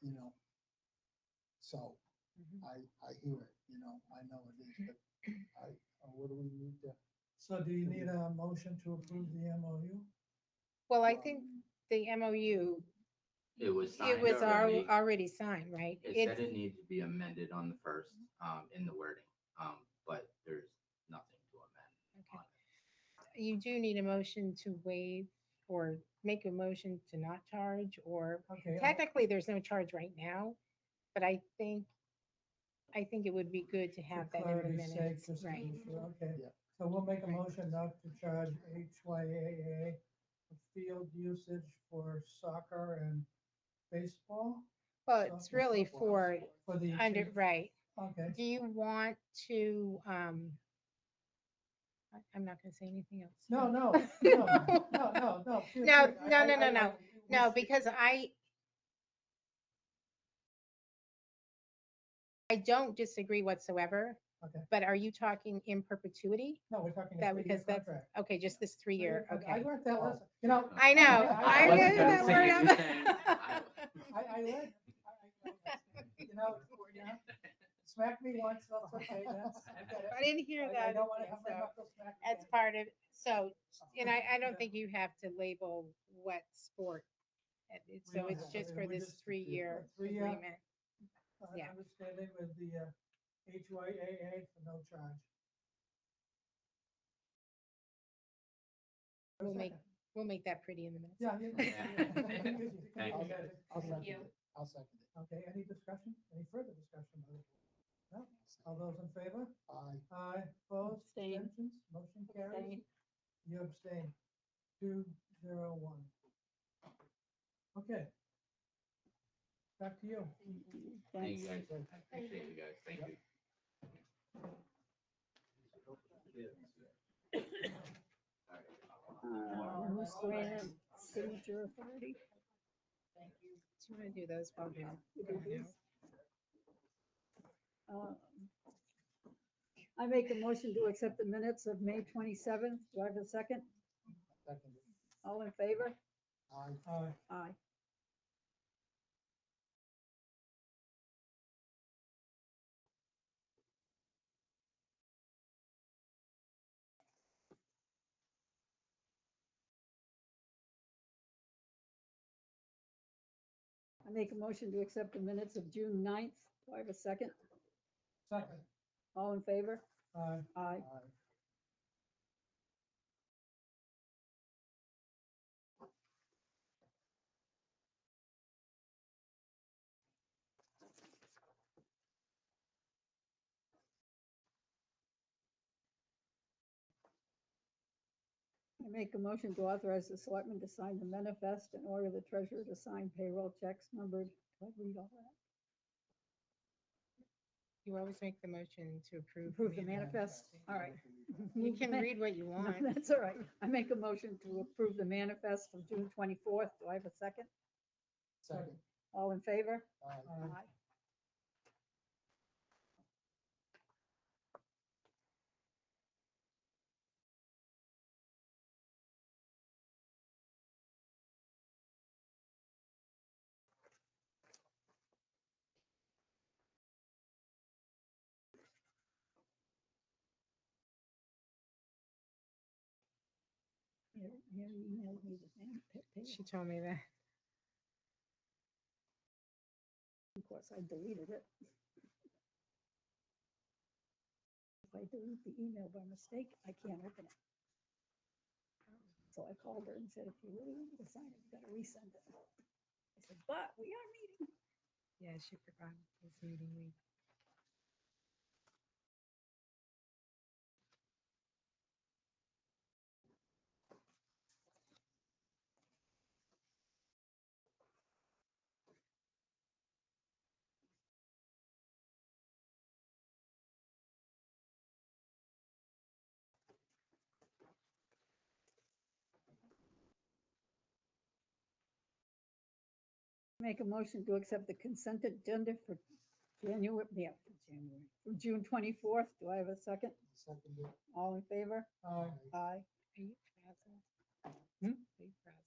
D: you know? So, I hear it, you know, I know it is, but what do we need to?
L: So do you need a motion to approve the MOU?
E: Well, I think the MOU,
I: It was
E: it
I: signed
E: was
I: already.
E: already signed, right?
I: It said it needed to be amended on the first, in the wording, but there's nothing to amend on it.
E: You do need a motion to waive or make a motion to not charge, or
L: Okay.
E: technically, there's no charge right now, but I think it would be good to have that in the
L: clarity's sake,
E: minutes,
L: just to
E: right?
L: be sure, okay.
D: Yeah.
L: So we'll make a motion not to charge HYAA for field usage for soccer and baseball
E: Well, it's really for
L: for the.
E: under, right.
L: Okay,
E: Do you want to, I'm not gonna say anything else.
L: no.
E: No,
L: feel
E: No,
L: free.
E: no,
L: I-
E: no,
L: I-
E: no,
L: I-
E: no, because I don't disagree whatsoever.
L: Okay.
E: But are you talking in perpetuity?
L: No, we're talking a
E: That,
L: 3-year
E: because that's,
L: contract.
E: okay, just this 3-year,
L: I
E: okay.
L: learned that lesson, you know.
E: I know,
L: I
E: I
L: wasn't
E: knew
L: gonna
E: that
L: say
E: word.
I: anything.
L: I learned, you know, smack me once, that's okay, that's, I get it.
E: I didn't hear
L: I
E: that.
L: don't wanna have my
E: so
L: knuckles smacked
E: That's
L: again.
E: part of, so, and I don't think you have to label what sport. So
L: don't
E: it's
L: have
E: just
L: to,
E: for
L: we
E: this
L: just-
E: 3-year
L: 3-year.
E: agreement. Yeah.
L: Understanding with the HYAA for no charge.
E: We'll make that pretty in the minutes.
L: Yeah.
I: Thank you, guys.
D: I'll second it. I'll second it.
L: Okay, any discussion, any further discussion? No, all those in favor?
D: Aye.
L: Aye, opposed,
B: Abstain.
L: abstentions, motion carries.
E: Abstain.
L: You abstain. 2-0-1. Okay. Back to you.
I: Thank you, guys. Appreciate you guys. Thank you.
B: Who's granted signature authority?
E: Do you want to do those while we're
B: I make a motion to accept the minutes of May 27th. Do I have a second?
D: Second it.
B: All in favor?
D: Aye.
L: Aye.
B: Aye. I make a motion to accept the minutes of June 9th. Do I have a second?
L: Second.
B: All in favor?
L: Aye.
B: Aye.
D: Aye.
B: I make a motion to authorize the selectmen to sign the manifest and order the treasurer to sign payroll checks numbered. Do I read all that?
E: You always make the motion to approve.
B: Approve the manifest? All right.
E: You can read what you
B: No,
E: want.
B: that's all right. I make a motion to approve the manifest of June 24th. Do I have a second?
D: Second.
B: All in favor?
D: Aye.
B: Aye. Mary emailed me the damn payroll.
E: She told me that.
B: Of course, I deleted it. If I delete the email by mistake, I can't open it. So I called her and said, if you really want me to sign it, you gotta resend it. I said, but we are meeting.
E: Yeah, she forgot this meeting week.
B: Make a motion to accept the consent agenda for January, yeah, for January, for June 24th. Do I have a second?
D: Second it.
B: All in favor?
D: Aye.
B: Aye.
E: Are you frazzled?
B: Hmm?
E: Are you frazzled?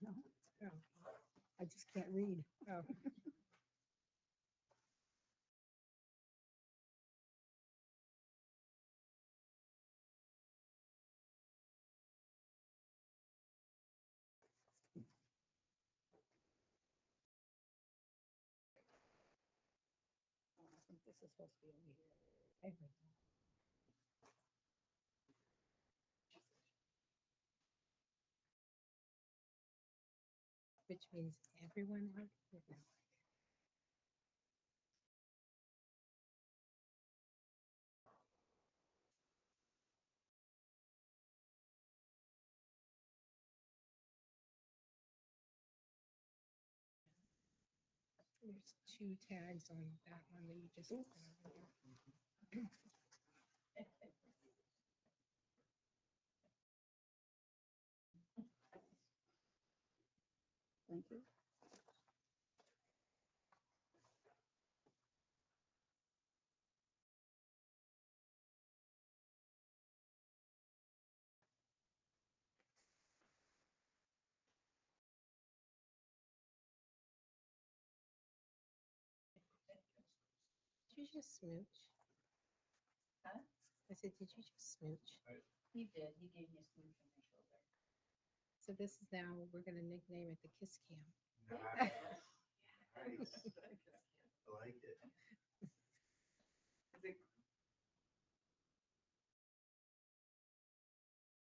B: No,
E: Oh,
B: I just can't read.
E: oh.
B: I think this is supposed to be over here.
E: Everything. Which means everyone out here now. There's two tags on that one that you just put over there.
B: Thank you.
E: Did you just smooch?
F: Huh?
E: I said, did you just smooch?
F: He did, he gave me a smooch on my shoulder.
E: So this is now, we're gonna nickname it the Kiss Cam.
K: Nice. I like it.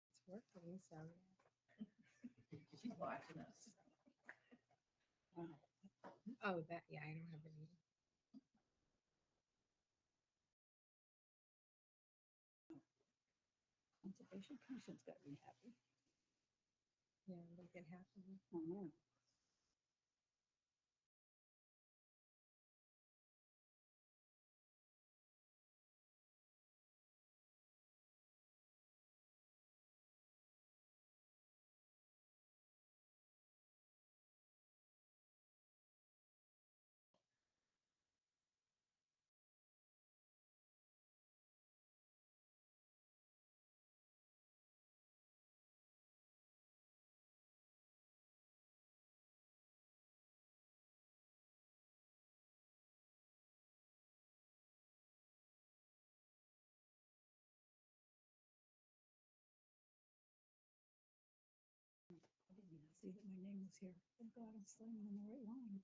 E: It's working, so.
F: She's watching us.
E: Oh, that, yeah, I don't have any.
B: Conservation Commission's got me happy.
E: Yeah, they can happen.
B: Oh, no. I didn't even see that my name was here. Thank God I'm slamming on the right line.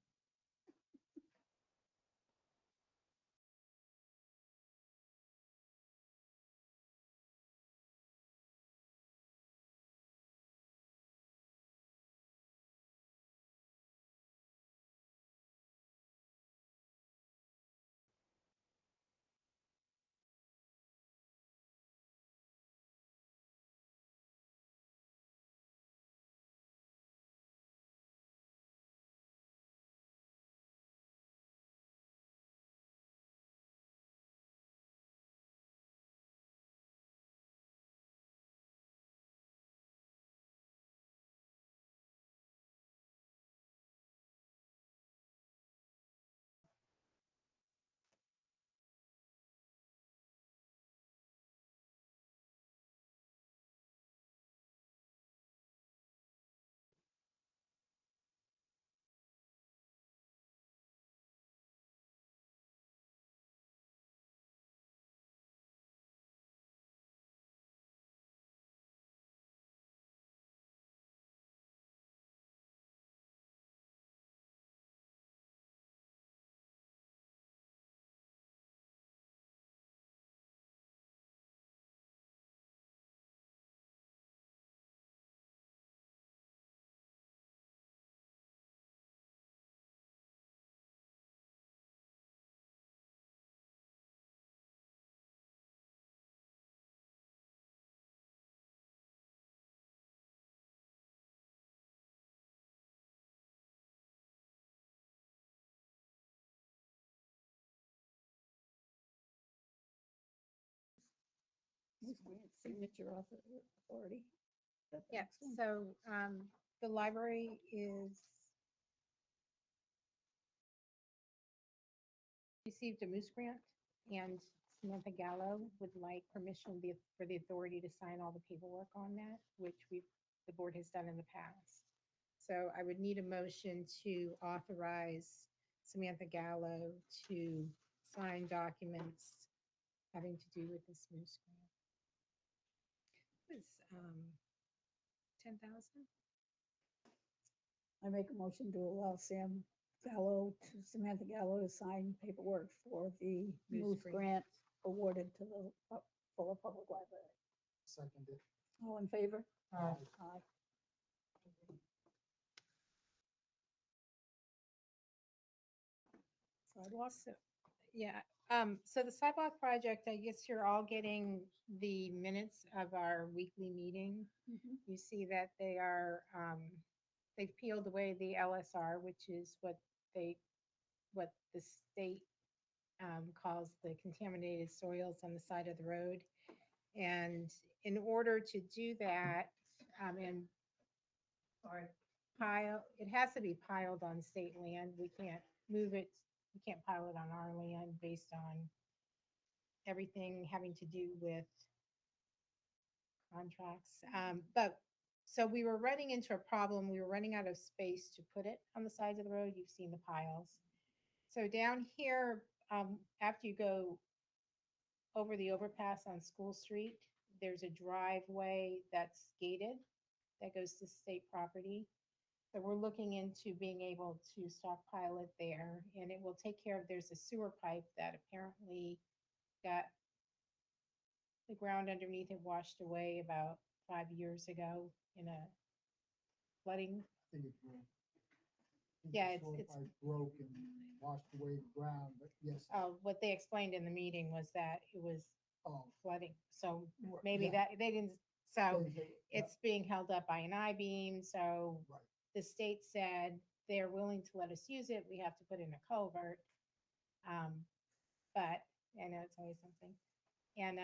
B: Signature authority. That the
E: Yeah,
B: next one?
E: so, the library is received a Moose grant, and Samantha Gallo would like permission for the authority to sign all the paperwork on that, which the board has done in the past. So I would need a motion to authorize Samantha Gallo to sign documents having to do with this Moose grant. It's, 10,000?
B: I make a motion to allow Samantha Gallo to sign paperwork for the
E: Moose
B: Moose
E: grant.
B: grant awarded to the Fuller Public Library.
D: Second it.
B: All in favor?
L: Aye.
B: Aye. Sidewalks?
E: So, yeah, so the sidewalk project, I guess you're all getting the minutes of our weekly meeting.
B: Mhm.
E: You see that they are, they've peeled away the LSR, which is what the state calls the contaminated soils on the side of the road. And in order to do that, and it has to be piled on state land. We can't move it, we can't pile it on our land based on everything having to do with contracts. But, so we were running into a problem. We were running out of space to put it on the sides of the road. You've seen the piles. So down here, after you go over the overpass on School Street, there's a driveway that's gated that goes to state property. So we're looking into being able to stockpile it there, and it will take care of, there's a sewer pipe that apparently got the ground underneath it washed away about 5 years ago in a flooding.
D: I think it broke. I think
E: Yeah,
D: the
E: it's-
D: sewer
E: it's-
D: pipe broke and washed away the ground, but yes.
E: What they explained in the meeting was that it was
D: Oh,
E: flooding, so
D: right,
E: maybe
D: yeah,
E: that, they didn't, so
D: yeah,
E: it's being held up by an I-beam, so
D: right.
E: the state said they're willing to let us use it, we have to put in a culvert. But, I know it's always something, and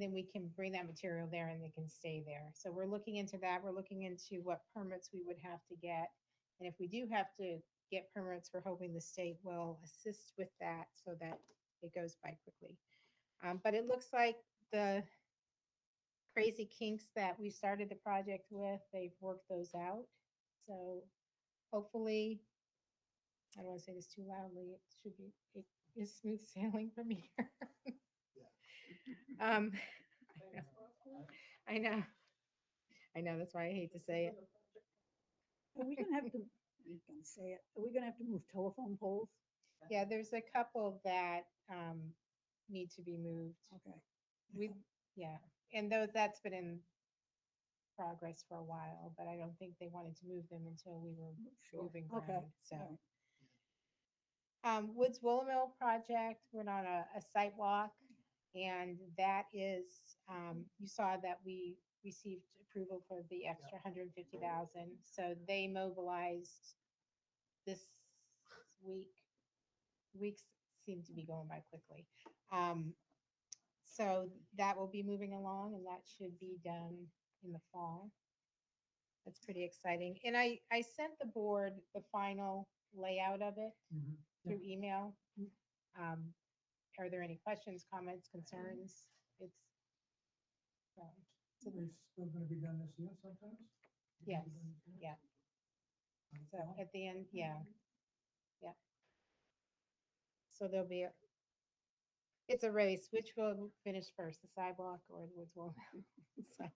E: then we can bring that material there and they can stay there. So we're looking into that, we're looking into what permits we would have to get. And if we do have to get permits, we're hoping the state will assist with that so that it goes by quickly. But it looks like the crazy kinks that we started the project with, they've worked those out. So hopefully, I don't want to say this too loudly, it is smooth sailing from here. Um, I know, that's why I hate to say it.
B: Are we gonna have to, I'm gonna say it, are we gonna have to move telephone poles?
E: Yeah, there's a couple that, need to be moved.
B: Okay.
E: Yeah, and that's been in progress for a while, but I don't think they wanted to move them until we were
B: Sure.
E: moving
B: Okay.
E: ground, so.
B: All right.
E: Woods Willow project, went on a site walk, and that is, you saw that we received approval for the extra 150,000. So they mobilized this week. Weeks seem to be going by quickly. So that will be moving along, and that should be done in the fall. That's pretty exciting. And I sent the board the final layout of it
D: Mhm.
E: through email. Are there any questions, comments, concerns? It's, so,
L: It's still gonna be done this year sometimes?
E: yes, yeah. So at the end, yeah. So there'll be, it's a race, which will finish first, the sidewalk or the Woods Willow? So,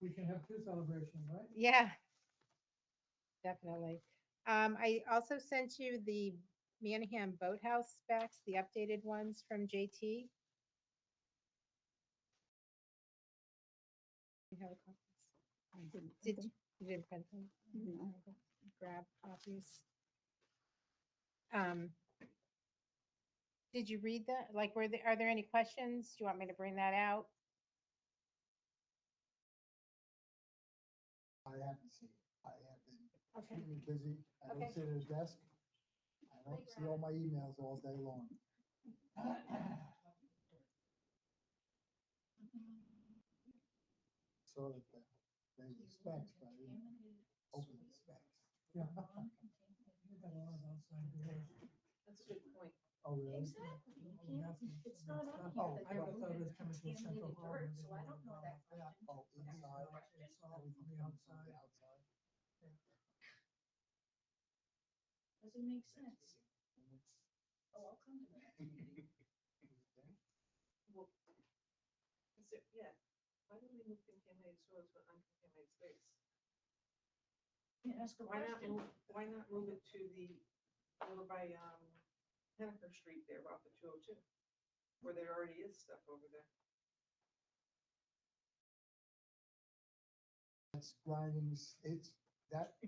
L: We can have two celebrations, right?
E: yeah, definitely. I also sent you the Manningham Boathouse specs, the updated ones from JT. You have a copy?
B: I didn't
E: Did
B: print them.
E: you didn't print them?
B: No.
E: Grab copies. Did you read that? Like, are there any questions? Do you want me to bring that out?
D: I haven't seen it. I have been
E: Okay.
D: extremely busy. I don't
E: Okay.
D: sit at a desk. I don't see all my emails all day long. saw that they specs, but I didn't open the specs.
L: Yeah. You got a lot of outside doors.
J: That's a good point.
D: Oh, really?
G: Exactly, you can't, it's not on
D: Oh,
G: here that
L: I
G: you're
L: would thought it was
G: moving
L: coming to a central
G: contaminated
L: hall.
G: dirt, so I don't know that
L: Yeah.
G: question.
D: Oh, inside.
L: It's all
D: Everything
L: from the
D: comes from
L: outside.
D: the outside.
G: Doesn't make sense. Oh, I'll come to that.
J: Well, is it, yeah, why do we move contaminated soils to uncontaminated space?
G: Yeah, ask a question.
J: Why not move it to the, over by, Hennifer Street there off the 202, where there already is stuff over there?
D: It's grinding, it's, that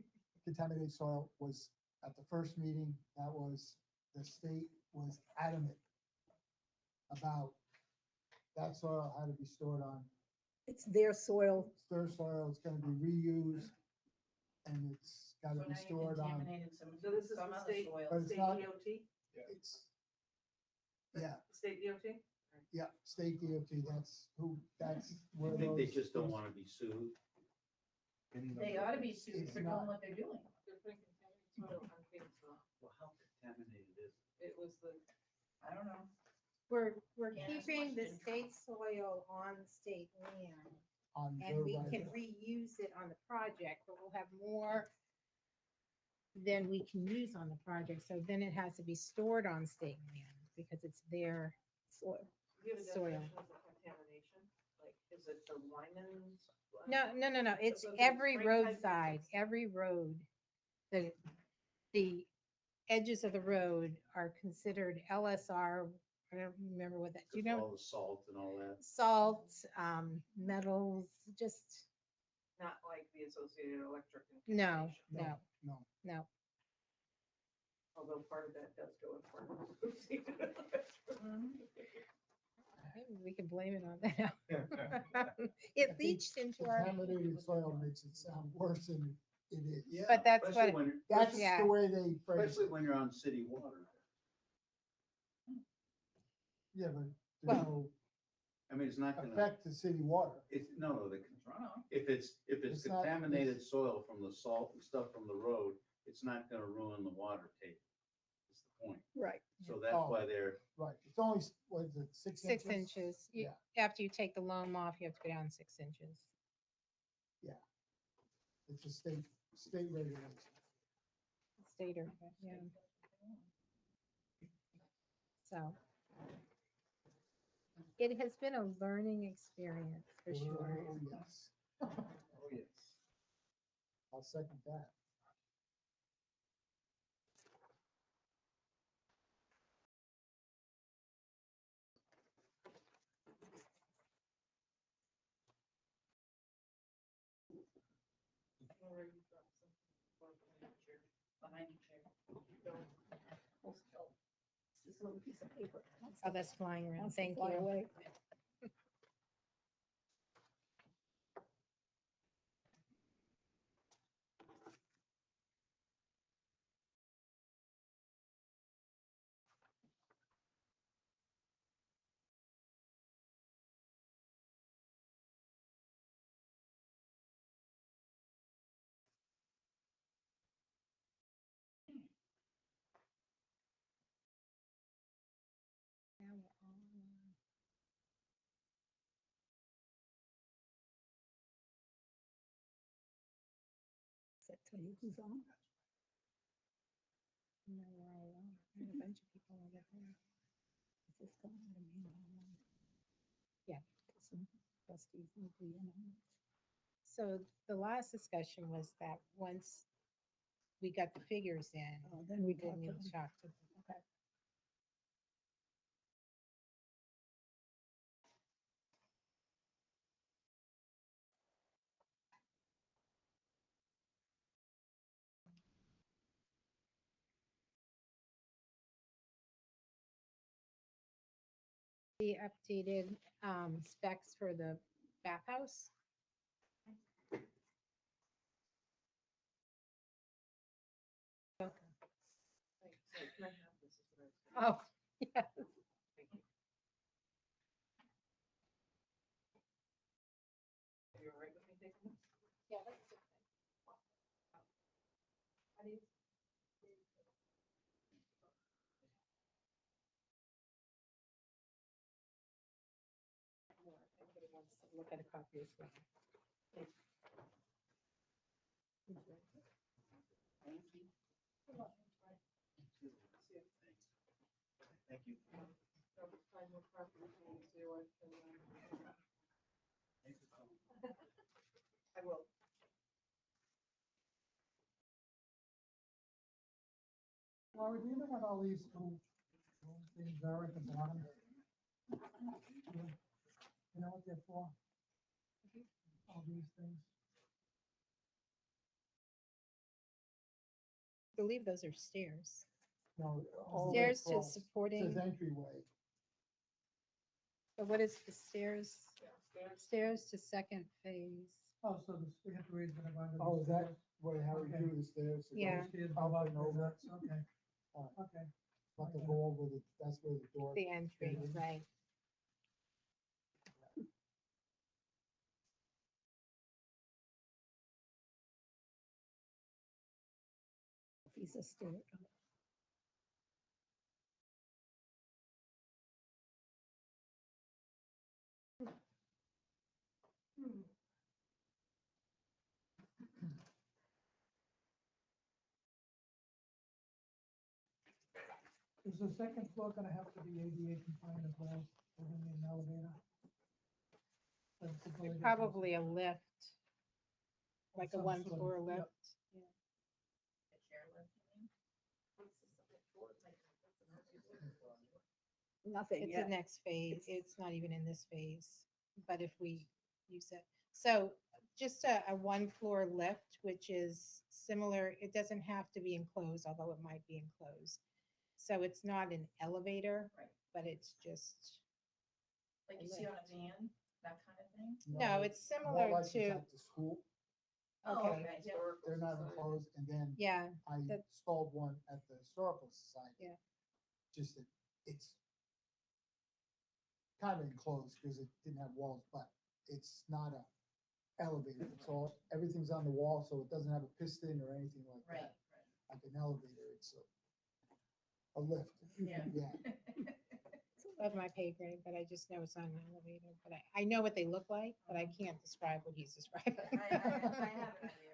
D: contaminated soil was at the first meeting, that was, the state was adamant about that soil had to be stored on
B: It's their soil.
D: their soil, it's gonna be reused, and it's gotta
F: So
D: be
F: now you
D: stored on,
F: contaminated some,
J: So this is
F: some
J: the
F: of the
J: state,
F: soil.
D: But it's
J: state
D: not-
J: DOT?
D: it's, yeah,
J: State DOT?
D: yeah, state DOT, that's who, that's where
M: I think they
D: those-
M: just don't wanna be sued.
G: They ought to be sued
D: It's
G: for
D: not.
G: doing what they're doing.
J: They're putting contaminated soil on Phoenix Road.
M: Well, how contaminated is it?
J: It was the,
F: I don't know.
E: We're
F: Can't ask
E: keeping the
F: questions.
E: state soil on state land,
D: on
E: and
D: their
E: we
D: right
E: can
D: of way.
E: reuse it on the project, but we'll have more than we can use on the project, so then it has to be stored on state land, because it's their soil.
J: do you have a
E: Soil.
J: definition of the contamination? Like, is it the Lyman's?
E: No, it's
J: So it's
E: every
J: spray type
E: roadside,
J: mixes.
E: every road. The edges of the road are considered LSR, I don't remember what that, do you
M: Because
E: know?
M: all the salt and all that.
E: Salt, metals, just,
J: Not like the associated electric
E: no,
J: contamination.
E: no,
D: No,
E: no.
J: Although part of that does go in part of the associated electric.
E: Maybe we can blame it on that. It leached into our,
D: contaminated soil makes it sound worse than it is.
M: Yeah,
E: But that's
M: especially
E: what-
M: when you're-
D: That's
E: Yeah.
D: the way they phrase
M: Especially
D: it.
M: when you're on city water.
D: Yeah, but
E: Well-
D: there's no
M: I mean, it's not gonna,
D: effect to city water.
M: it's, no,
F: Runoff.
M: if it's
D: It's not-
M: contaminated soil from the salt and stuff from the road, it's not gonna ruin the water table. Is the point.
B: Right.
M: So that's
D: Oh.
M: why they're,
D: Right, it's only, what is it, 6 inches?
E: 6 inches.
D: Yeah.
E: After you take the loam off, you have to go down 6 inches.
D: It's a state regulation.
E: State or, yeah. So. It has been a learning experience for sure.
D: Oh, yes,
M: oh, yes.
D: I'll second that.
J: Or you got something behind the chair.
F: Behind the chair.
B: This little piece of paper.
E: Oh, that's flying around.
B: Wants to
E: Thank
B: fly
E: you.
B: away.
E: Now we're all on.
B: Does that tell you who's on?
E: No, we're all on. There's a bunch of people over there.
B: Is this going to remain on?
E: Yeah.
B: Some trustees will be in on it.
E: So the last discussion was that once we got the figures in,
B: Oh, then we
E: then
B: talk to
E: we'll
B: them.
E: talk to them.
B: Okay.
E: The updated specs for the bathhouse.
J: Thanks. So can I have this? Is what I was gonna-
E: Oh, yeah.
J: Thank you. Are you all right with
G: Patty's?
E: Everybody wants to look at a copy as well.
M: Thank you.
J: I will.
L: Laura, do you know what all these two things are at the bottom? You know what they're for? All these things?
E: I believe those are stairs.
D: No, all the way
E: Stairs to
D: across. It
E: supporting,
D: says entryway.
E: but what is the stairs? Stairs to second phase.
L: Oh, so we have to raise it above.
D: Oh, is that what, how we do the stairs? It
E: Yeah.
D: goes
L: Stairs
D: up
L: go up
D: and
L: and
D: over.
L: that's, okay,
D: Alright.
L: okay.
D: But to go over the, that's where the door.
E: The entry,
D: is.
E: right.
B: Piece of stair.
L: Is the second floor gonna have to be ADA compliant as well, within the elevator? That's the building.
E: Probably a lift, like a
L: Some
E: one
L: sort of-
E: floor
L: yeah.
E: lift.
F: The chairlift, you mean? What's the second floor like?
B: Nothing
E: It's the
B: yet.
E: next phase. It's not even in this phase, but if we use it. So just a one floor lift, which is similar, it doesn't have to be enclosed, although it might be enclosed. So it's not an elevator,
F: Right.
E: but it's just,
F: Like you see on a van, that kind of thing?
E: no, it's
D: More
E: similar
D: like it's
E: to,
D: at the school.
F: Oh,
E: okay,
F: yeah.
D: They're not enclosed, and then
E: yeah,
D: I
E: that-
D: installed one at the Historical Society.
E: Yeah.
D: Just that it's kind of enclosed because it didn't have walls, but it's not a elevator. It's all, everything's on the wall, so it doesn't have a piston or anything like
F: Right,
D: that. Like an elevator, it's a lift.
F: Yeah.
D: Yeah.
E: above my pay grade, but I just know it's not an elevator. But I know what they look like, but I can't describe what he's describing.
F: I have an idea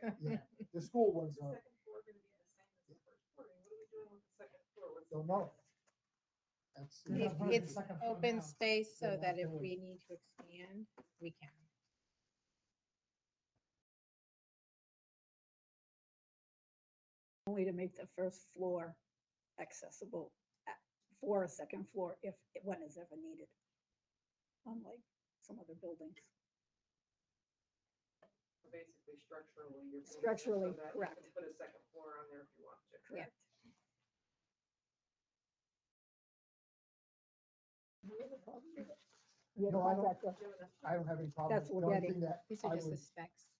F: what he's
D: Yeah, the school ones are,
J: Second floor gonna be the same as the first floor. I mean, what are we doing with the second floor? What's the
D: don't know.
J: plan?
D: That's.
L: They're
E: It-
L: not building the
E: It's
L: second floor
E: open
L: now.
E: space so
D: They're
E: that
D: not
E: if
D: doing
E: we
D: it.
E: need to expand, we can.
B: Only to make the first floor accessible for a second floor if one is ever needed. Unlike some other buildings.
J: So basically structurally, you're. building it so
B: Structurally,
J: that you
B: correct.
J: can Put a second floor on there if you want to.
B: Correct. We have a problem with it. We have a
D: No, I don't-
B: contractor.
D: I don't have any problem.
B: That's what
D: The
B: we're
D: only
B: getting.
D: thing that
E: These are
D: I
E: just the
D: would
E: specs.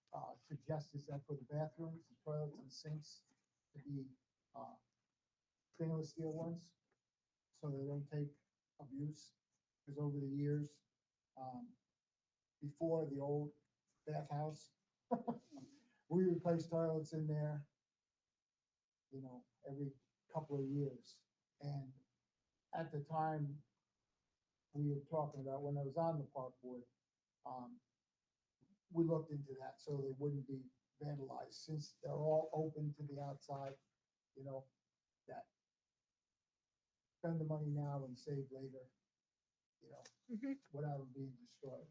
D: suggest is that for the bathrooms, the toilets and sinks, to be stainless steel ones, so they don't take abuse. Because over the years, before the old bathhouse, we replaced toilets in there, you know, every couple of years. And at the time, we were talking about, when I was on the park board, we looked into that so they wouldn't be vandalized, since they're all open to the outside, you know, that spend the money now and save later, you know,
E: Mhm.
D: without them being destroyed.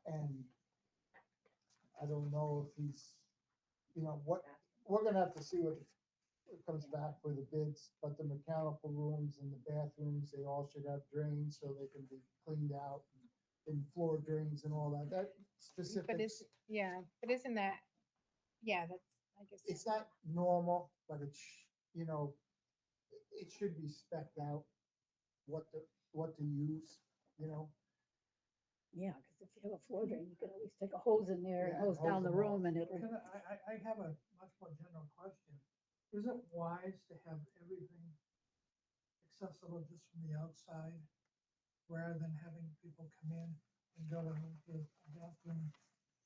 D: And I don't know if he's, you know, we're gonna have to see what comes back for the bids, but the mechanical rooms and the bathrooms, they all should have drains so they can be cleaned out, and floor drains and all that, that
E: But
D: specifics.
E: it's, yeah, but isn't that, yeah, that's, I guess.
D: It's not normal, but it's, you know, it should be spec'd out, what to use, you know?
B: Yeah, because if you have a floor drain, you can at least take a hose in there,
D: Yeah,
B: and hose
D: hose
B: down the
D: them off.
B: room and it'll.
L: Can I have a much more general question. Is it wise to have everything accessible just from the outside, rather than having people come in and going into the bathroom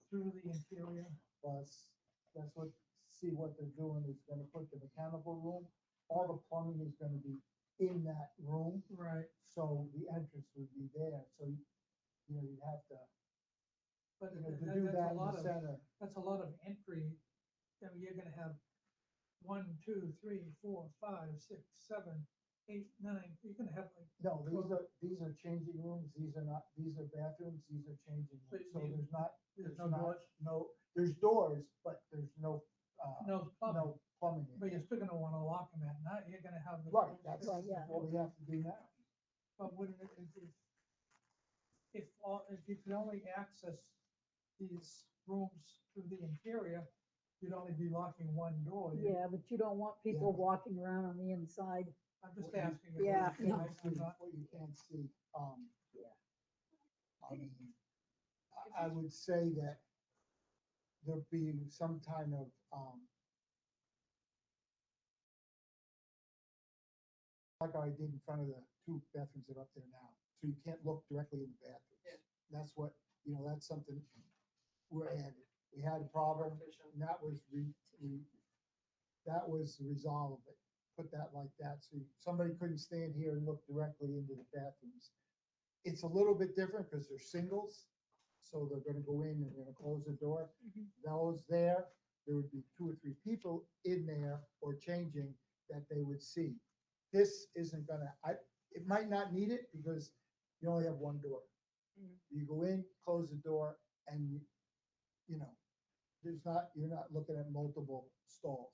L: through the interior?
D: Plus, that's what see what they're doing is gonna put the mechanical room. All the plumbing is gonna be in that room,
L: Right,
D: so the entrance would be there, so you'd have to,
L: but
D: to
L: that-
D: do
L: that's
D: that
L: a
D: in
L: lot
D: the
L: of,
D: center.
L: that's a lot of entry. I mean, you're gonna have 1, 2, 3, 4, 5, 6, 7, 8, 9, you're gonna have like.
D: No, these are changing rooms, these are not, these are bathrooms, these are changing
L: So
D: rooms, so
L: you-
D: there's not,
L: There's
D: there's
L: no
D: not,
L: doors,
D: there's doors, but there's no,
L: no plumbing,
D: no plumbing in.
L: but you're still gonna wanna lock them at night, you're gonna have the.
D: Right, that's
B: Right, yeah.
D: what we have to do now.
L: But wouldn't it, if you could only access these rooms through the interior, you'd only be locking one door.
B: Yeah, but you don't want people
D: Yeah.
B: walking around on the inside.
L: I'm just
D: What you-
L: asking. if
B: Yeah,
L: you-
B: no.
L: I'm not-
D: What you can't see,
B: Yeah.
D: I mean, I would say that there being some kind of, like I did in front of the two bathrooms that are up there now, so you can't look directly in the bathrooms.
J: Yeah.
D: That's what, that's something we're adding. We had a problem,
J: Efficient.
D: and that was that was the resolve of it. Put that like that, so somebody couldn't stand here and look directly into the bathrooms. It's a little bit different because they're singles, so they're gonna go in and they're gonna close the door. Those there would be 2 or 3 people in there or changing that they would see. This isn't gonna, it might not need it because you only have one door. You go in, close the door, and you're not looking at multiple stalls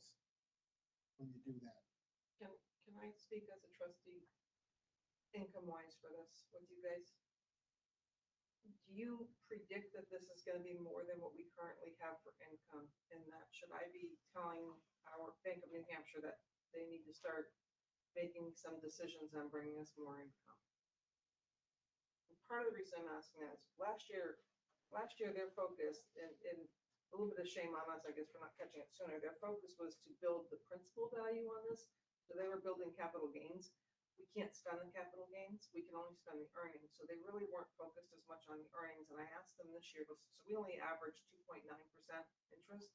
D: when you do that.
J: Can I speak as a trustee, income wise for this with you guys? Do you predict that this is gonna be more than what we currently have for income? And that should I be telling our Bank of New Hampshire that they need to start making some decisions on bringing us more income? And part of the reason I'm asking that is last year their focus, and a little bit of shame on us, I guess, for not catching it sooner, their focus was to build the principal value on this. So they were building capital gains. We can't spend the capital gains, we can only spend the earnings. So they really weren't focused as much on the earnings. And I asked them this year, so we only averaged 2.9% interest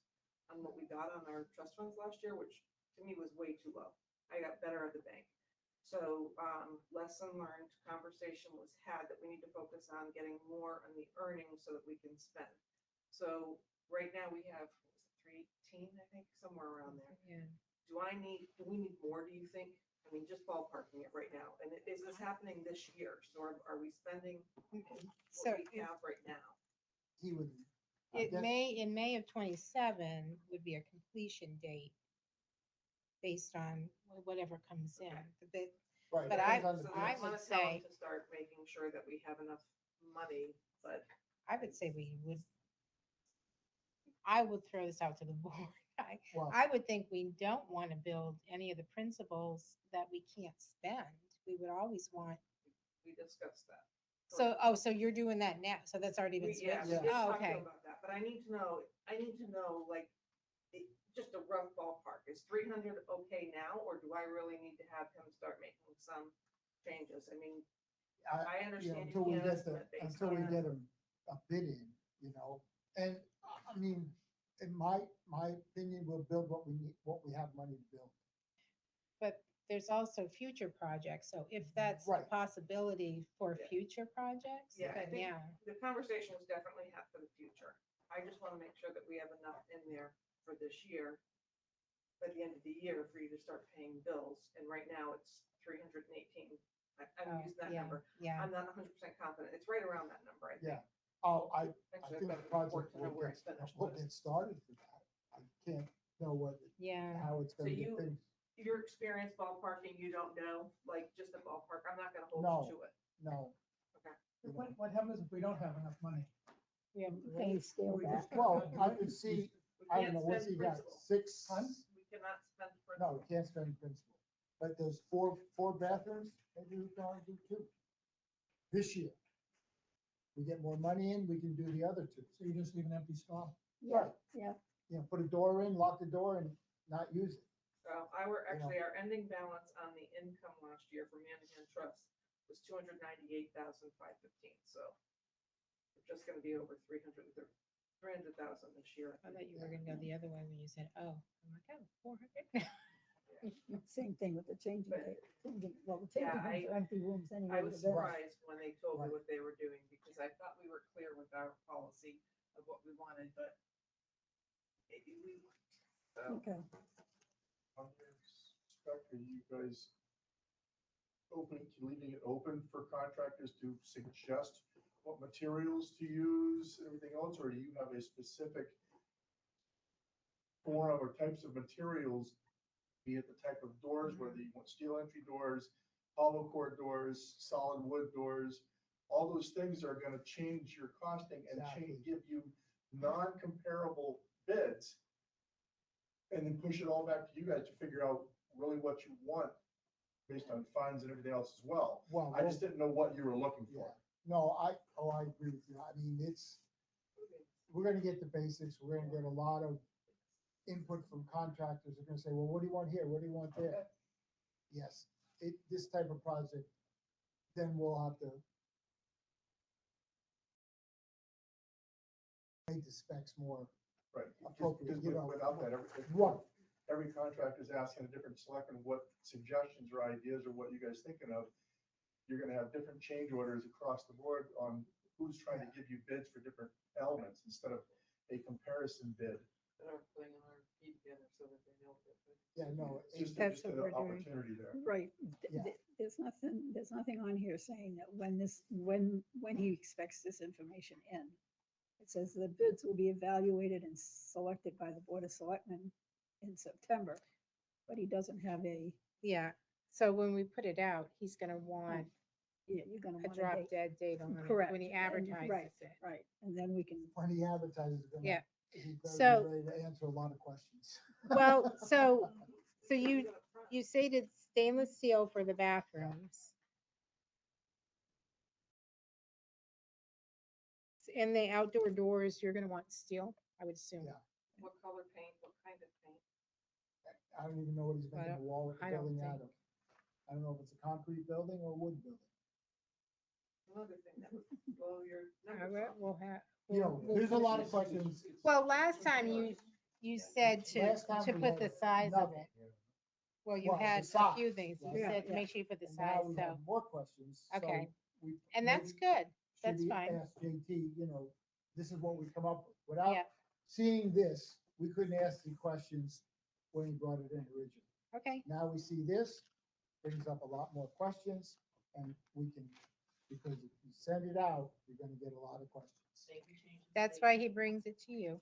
J: on what we got on our trust funds last year, which to me was way too low. I got better at the bank. So lesson learned, conversation was had that we need to focus on getting more on the earnings so that we can spend. So right now we have, what was it, 318, I think, somewhere around there.
E: Yeah.
J: Do we need more, do you think? I mean, just ballparking it right now. And is this happening this year? So are we spending
E: So
J: what we have right now?
D: He would. I
E: it
D: guess-
E: in May of 27 would be a completion date based on whatever comes in. But
D: Right,
E: but
D: depends
E: I-
D: on the
J: So
D: bill.
E: I
J: I
E: would
J: want to tell them
E: say-
J: to start making sure that we have enough money, but
E: I would say I would throw this out to the board.
D: Well,
E: I would think we don't want to build any of the principles that we can't spend. We would always want,
J: we discussed that.
E: so you're doing that now, so that's already been
J: Yeah,
E: switched?
J: we did
E: Oh,
J: talk to
E: okay.
J: them about that, but I need to know, like, just a rough ballpark. Is 300 okay now, or do I really need to have him start making some changes? I mean, I understand you
D: Until we
J: can't
D: get
J: estimate based
D: until we
J: on-
D: get a bid in, and I mean, in my opinion, we'll build what we need, what we have money to build.
E: But there's also future projects, so if that's a
D: Right.
E: possibility for
J: Yeah.
E: future projects,
J: Yeah, I
E: then
J: think
E: yeah.
J: the conversation was definitely had for the future. I just want to make sure that we have enough in there for this year, by the end of the year, for you to start paying bills. And right now it's 318. I'm
E: Oh,
J: using that
E: yeah,
J: number.
E: Yeah,
J: I'm not 100% confident. It's right around that number, I think.
D: Yeah. Oh, I
J: Actually, I've
D: think
J: got
D: the
J: a
D: project
J: report to know
D: will
J: where it's finished.
D: get started for that. I can't know
E: yeah.
D: how it's
J: So
D: gonna get
J: you-
D: things.
J: Your experience ballparking, you don't know, like just a ballpark. I'm not gonna hold
D: No.
J: you to it.
D: No,
L: What happens if we don't have enough money?
E: We have
B: Can you scale
L: We
B: back?
L: just-
D: well, I can see,
J: We
D: I don't
J: can't
D: know, what's he
J: spend
D: got,
J: principal.
D: 6?
J: We cannot spend
D: No,
J: principal.
D: we can't spend principal, but there's four bathrooms, maybe we can only do 2 this year. We get more money in, we can do the other 2.
L: So you just leave an empty stall?
B: Yeah, yeah.
D: Put a door in, lock the door and not use it.
J: Actually, our ending balance on the income last year for Manningham Trust was 298,515. So we're just gonna be over 330. 300,000 this year.
E: I thought you were gonna go the other way when you said, oh, I'm like, oh, 400.
B: Same thing with the changing, well, the
J: Yeah,
B: changing rooms are empty rooms anyway.
J: I was
B: with events.
J: surprised when they told me
D: Right.
J: what they were doing, because I thought we were clear with our policy of what we wanted, but maybe we weren't. So,
B: Okay,
K: On your spec, are you guys leaving it open for contractors to suggest what materials to use and everything else, or do you have a specific forum or types of materials, be it the type of doors, whether you want steel entry doors, hollow core doors, solid wood doors, all those things are gonna change your costing and
D: Exactly.
K: give you non-comparable bids. And then push it all back to you guys to figure out really what you want based on funds and everything else as well.
D: Well,
K: I just didn't know what you were looking
D: yeah,
K: for.
D: no, I agree with you. I mean, we're gonna get the basics. We're gonna get a lot of input from contractors. They're gonna say, well, what do you want here? What do you want there? Yes, this type of project, then we'll have to make the specs more
K: Right.
D: appropriate,
K: Because
D: you know.
K: without that,
D: Right.
K: every contractor is asking a different selectman what suggestions or ideas or what you guys thinking of. You're gonna have different change orders across the board on who's trying to give you bids for different elements instead of a comparison bid.
J: that are putting an RFP together so that they know what they're.
D: Yeah, no,
K: It's just
E: That's
K: an
E: what we're doing.
K: opportunity there.
B: right.
D: Yeah.
B: There's nothing on here saying that when he expects this information in. It says the bids will be evaluated and selected by the Board of Selectmen in September, but he doesn't have
E: Yeah, so when we put it out, he's gonna want
B: you're gonna
E: a
B: want a
E: drop
B: date.
E: dead date on it
B: Correct.
E: when he
B: And-
E: advertises
B: right,
E: it.
B: Right, and then we can,
D: when he advertises, gonna,
E: Yeah.
D: he's better
E: So-
D: be ready to answer a lot of questions.
E: Well, so you stated stainless steel for the bathrooms. And the outdoor doors, you're gonna want steel, I would assume.
D: Yeah.
J: What color paint, what kind of paint?
D: I don't even know what he's
E: I
D: making the
E: don't-
D: wall with the
E: I don't
D: building
E: think-
D: out of. I don't know if it's a concrete building or a wood building.
J: Another thing that would blow your
E: All
J: numbers
E: right,
J: up.
E: we'll have.
D: You know, there's a lot of questions.
E: Well, last time you said to
D: Last time we
E: put the
D: had
E: size of
D: nothing.
E: it. Well, you
D: Well, the
E: had a
D: size,
E: few things. You
D: right.
E: said to
B: Yeah.
E: make sure you put the
D: And now
E: size,
D: we
E: so,
D: have more questions. so
E: Okay.
D: we
E: and that's
D: maybe
E: good.
D: should
E: That's fine.
D: Ask JT, you know, this is what we come up with.
E: Yeah.
D: Without seeing this, we couldn't ask the questions when he brought it in originally.
E: Okay,
D: Now we see this, brings up a lot more questions, and we can, because if you send it out, you're gonna get a lot of questions.
J: Safety changes.
E: that's why he brings it to you.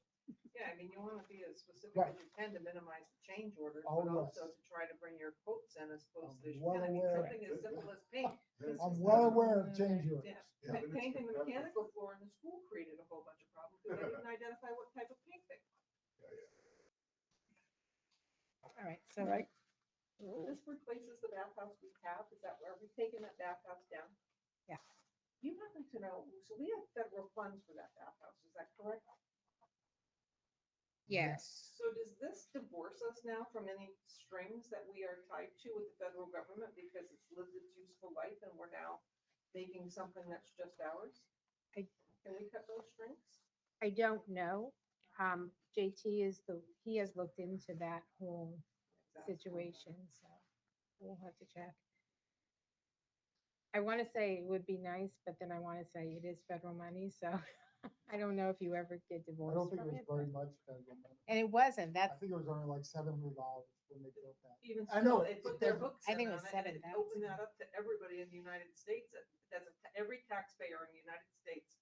J: Yeah, I mean, you wanna be as specific
D: Right.
J: as you can to minimize the change orders,
D: Oh,
J: but
D: yes.
J: also to try to bring your quotes in as close
D: I'm
J: as you
D: well
J: can. I mean,
D: aware of
J: something as simple as paint.
D: I'm well aware of change orders.
J: Yeah,
K: Yeah, then it's
J: painting the
K: competitive.
J: mechanical floor in the school created a whole bunch of problems, because they didn't identify what type of paint they.
E: All right, so.
B: right,
J: This replaces the bathhouse we have, is that, are we taking that bathhouse down?
E: Yeah.
J: You happen to know, so we have federal funds for that bathhouse, is that correct?
E: Yes.
J: So does this divorce us now from any strings that we are tied to with the federal government because it's lived its useful life and we're now making something that's just ours?
E: I-
J: Can we cut those strings?
E: I don't know. JT he has looked into that whole situation, so we'll have to check. I want to say it would be nice, but then I want to say it is federal money, so I don't know if you ever get
D: I
E: divorced
D: don't think
E: from
D: it was
E: it.
D: very much federal money.
E: And it wasn't,
D: I
E: that's,
D: think it was only like $700 when they built that.
J: Even
D: I know,
J: still, they
D: it
J: put their
D: doesn't-
J: hooks
E: I
J: in
E: think it
J: on
E: was
J: it and it
E: 7,000.
J: opened that up to everybody in the United States. Every taxpayer in the United States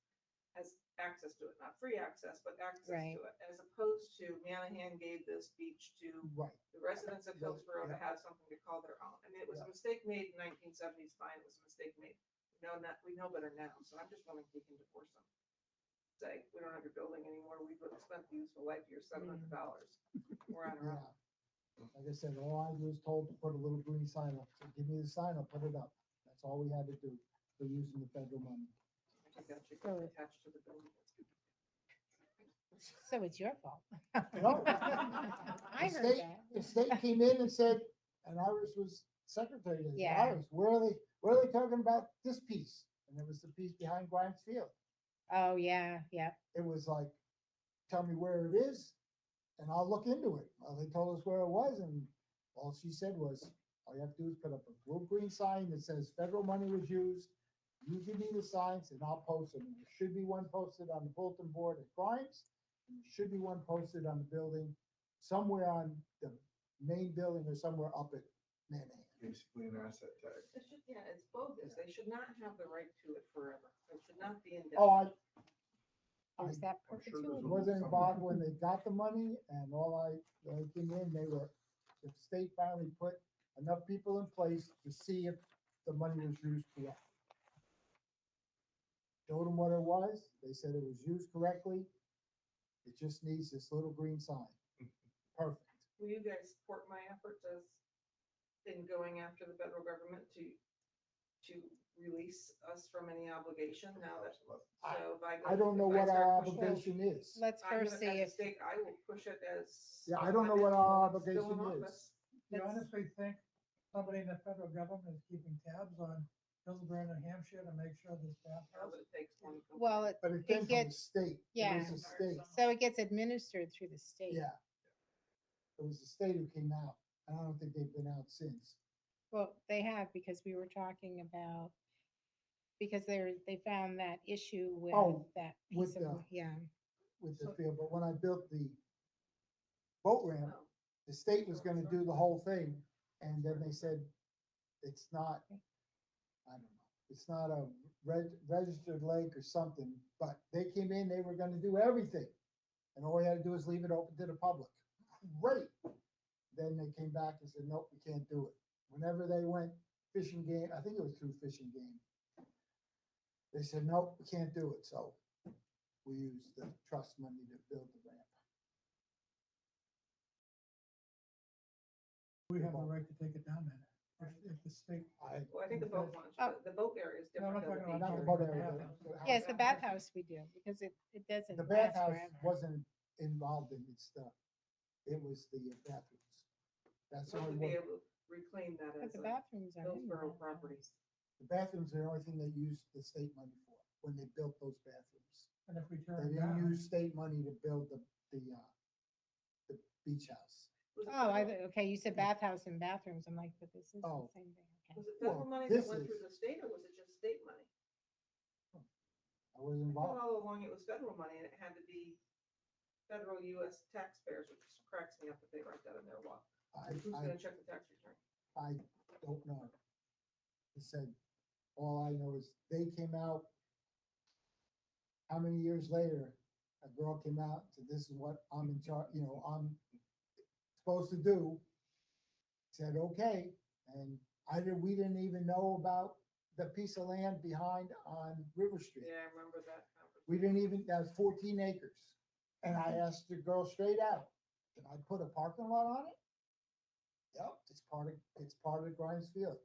J: has access to it, not free access, but access
E: Right.
J: to it. As opposed to Manahan gave this beach to
D: Right,
J: the residents of
D: Yeah,
J: Hillsborough to
D: yeah.
J: have something to call their own. I mean, it was a
D: Yeah.
J: mistake made in 1970s, fine, it was a mistake made. We know better now, so I'm just wondering if we can divorce them. Say, we don't have your building anymore, we've spent the useful life of your $700. We're on our
D: yeah.
J: own.
D: Like I said, all I was told to put a little green sign up. So give me the sign, I'll put it up. That's all we had to do for using the federal money.
J: I think that should
E: So-
J: be attached to the building.
E: so it's your fault.
D: No.
E: I
D: The
E: heard
D: state-
E: that.
D: The state came in and said, and Iris was secretary, they said,
E: Yeah.
D: Iris, where are they talking about this piece? And it was the piece behind Grimes Field.
E: Oh, yeah, yeah.
D: It was like, tell me where it is, and I'll look into it. Well, they told us where it was, and all she said was, all you have to do is put up a little green sign that says federal money was used. You give me the signs and I'll post them. There should be one posted on the bulletin board at Grimes. And there should be one posted on the building, somewhere on the main building or somewhere up at Manhattan.
K: Basically an asset tag.
J: It should, yeah, it's bogus. They should not have the right to it forever. It should not be indefinite.
D: Oh,
E: There's that
K: I'm sure
E: perpetuity.
K: there's
D: wasn't involved when they got the money, and they came in, the state finally put enough people in place to see if the money was used correctly. Showed them what it was, they said it was used correctly, it just needs this little green sign. Perfect.
J: Will you guys support my efforts as in going after the federal government to release us from any obligation now that, so if I go.
D: I don't know
J: if I
D: what
J: start
D: our
J: pushing-
D: obligation is.
E: Let's
J: I'm
E: first
J: gonna,
E: see
J: as a
E: if,
J: state, I will push it as.
D: Yeah, I don't know
J: I'm
D: what our
J: still in
D: obligation is.
J: office.
L: Do you honestly think somebody in the federal government is keeping tabs on Hillsborough, New Hampshire to make sure this
J: How
L: bathhouse?
J: would it take one?
E: well,
D: But it came from the
E: gets-
D: state.
E: yeah.
D: It was the state,
E: so it gets administered through the state.
D: yeah. It was the state who came out, and I don't think they've been out since.
E: Well, they have, because we were talking about, because they found that issue with
D: Oh,
E: that
D: with
E: piece of,
D: the-
E: yeah.
D: With the field, but when I built the boat ramp,
J: No.
D: the state was gonna do the whole thing, and then they said, it's not, I don't know, it's not a registered lake or something, but they came in, they were gonna do everything. And all we had to do is leave it open to the public. Great. Then they came back and said, nope, we can't do it. Whenever they went fishing game, I think it was through fishing game, they said, nope, we can't do it, so we used the trust money to build the ramp.
L: We have the right to take it down then, if the state.
J: Well, I think the boat launch,
E: Oh.
J: the boat area is
L: No, I'm
J: different
L: not
J: than
L: talking
J: the
L: about
J: beach
D: Not the
J: area.
D: boat area. but
E: Yes, the bathhouse we do, because it doesn't
D: The
E: last
D: bathhouse
E: forever.
D: wasn't involved in its stuff. It was the bathrooms. That's the
J: So
D: only
J: to be
D: one.
J: able to reclaim that
E: But
J: as
E: the
J: a
E: bathrooms are in the
J: Hillsborough
E: bathhouse.
J: property.
D: The bathrooms are the only thing they used the state money for, when they built those bathrooms.
L: And if we
D: They
L: turn it
D: didn't
L: down,
D: use state money to build the beach house.
J: Was it
E: Oh,
J: federal-
E: okay, you said bathhouse and bathrooms. I'm like, but this is the
D: Oh.
E: same thing. Okay.
J: Was it
D: Well,
J: federal money
D: this
J: that went through
D: is-
J: the state, or was it just state money?
D: I was
J: I thought
D: involved.
J: all along it was federal money, and it had to be federal US taxpayers, which cracks me up that they write that in their law. Who's gonna check the tax return?
D: I don't know. He said, all I know is they came out. How many years later, a girl came out and said, this is what I'm in charge, I'm supposed to do. Said, okay, and we didn't even know about the piece of land behind on River Street.
J: Yeah, I remember that conversation.
D: We didn't even, that was 14 acres. And I asked the girl straight out, can I put a parking lot on it? Yep, it's part of the Grimes Field.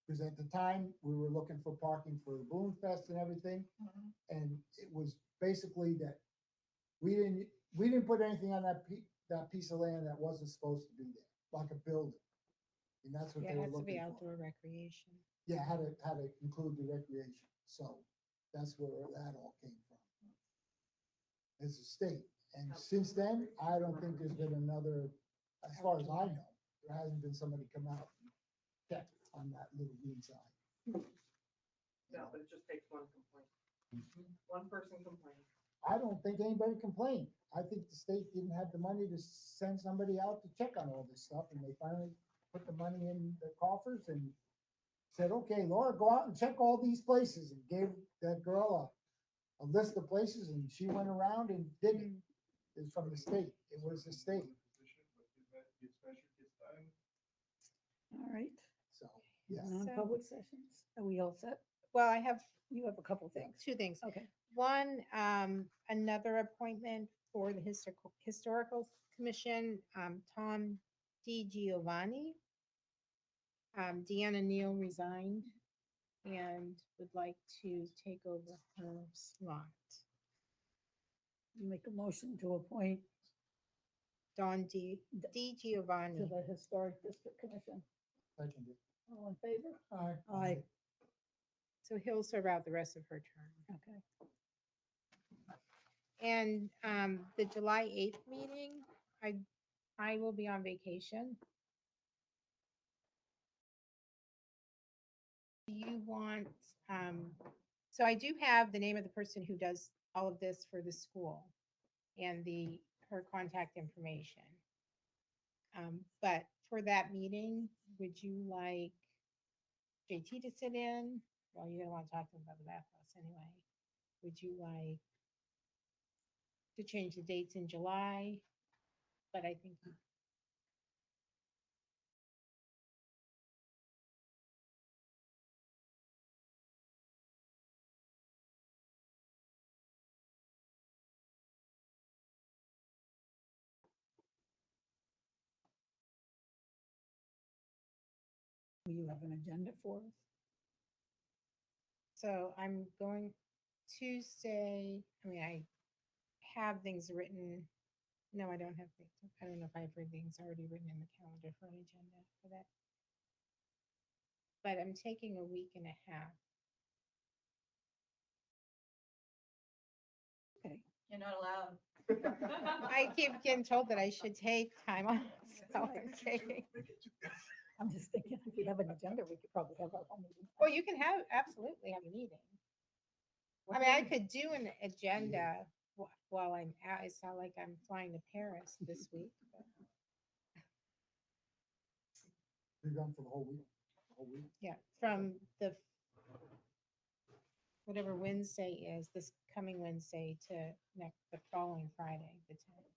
D: Because at the time, we were looking for parking for the Balloon Fest and everything. And it was basically that we didn't put anything on that piece of land that wasn't supposed to be there, like a building. And that's what
E: Yeah,
D: they
E: it
D: were
E: has to be
D: looking for.
E: outdoor recreation.
D: Yeah, had to include the recreation, so that's where that all came from. As a state, and since then, I don't think there's been another, as far as I know, there hasn't been somebody come out and check on that little green sign.
J: No, but it just takes one complaint. One person complained.
D: I don't think anybody complained. I think the state didn't have the money to send somebody out to check on all this stuff, and they finally put the money in the coffers and said, okay, Laura, go out and check all these places, and gave that girl a list of places, and she went around and did it. It's from the state. It was the state,
K: Gets measured, gets done.
B: All right,
D: so, yeah.
B: non-public sessions, are we all set?
E: Well, I have
B: You have a couple things.
E: two things.
B: Okay.
E: One, another appointment for the Historical Commission, Tom Di Giovanni. Deanna Neal resigned and would like to take over her slot.
B: You make a motion to appoint
E: Di Giovanni.
B: to the Historic District Commission.
D: Seconded.
B: All in favor?
L: Aye.
B: Aye,
E: So he'll serve out the rest of her term.
B: okay.
E: And the July 8th meeting, I will be on vacation. Do you want, so I do have the name of the person who does all of this for the school and her contact information. But for that meeting, would you like JT to sit in? Well, you're gonna want to talk to him about the bathhouse anyway. Would you like to change the dates in July? But I think
B: Will you have an agenda for us?
E: so. I'm going Tuesday. I mean, I have things written. No, I don't have things. I don't know if I have things already written in the calendar for an agenda for that. But I'm taking a week and a half.
B: Okay.
F: You're not allowed.
E: I keep getting told that I should take time off, so I'm taking.
B: I'm just thinking, if we have an agenda, we could probably have our own meeting.
E: Well, you can absolutely have a meeting. I mean, I could do an agenda while I'm out. It's not like I'm flying to Paris this week. But
D: You're gone for the whole week, the whole week.
E: yeah, from whatever Wednesday is, this coming Wednesday to the following Friday, the 10th.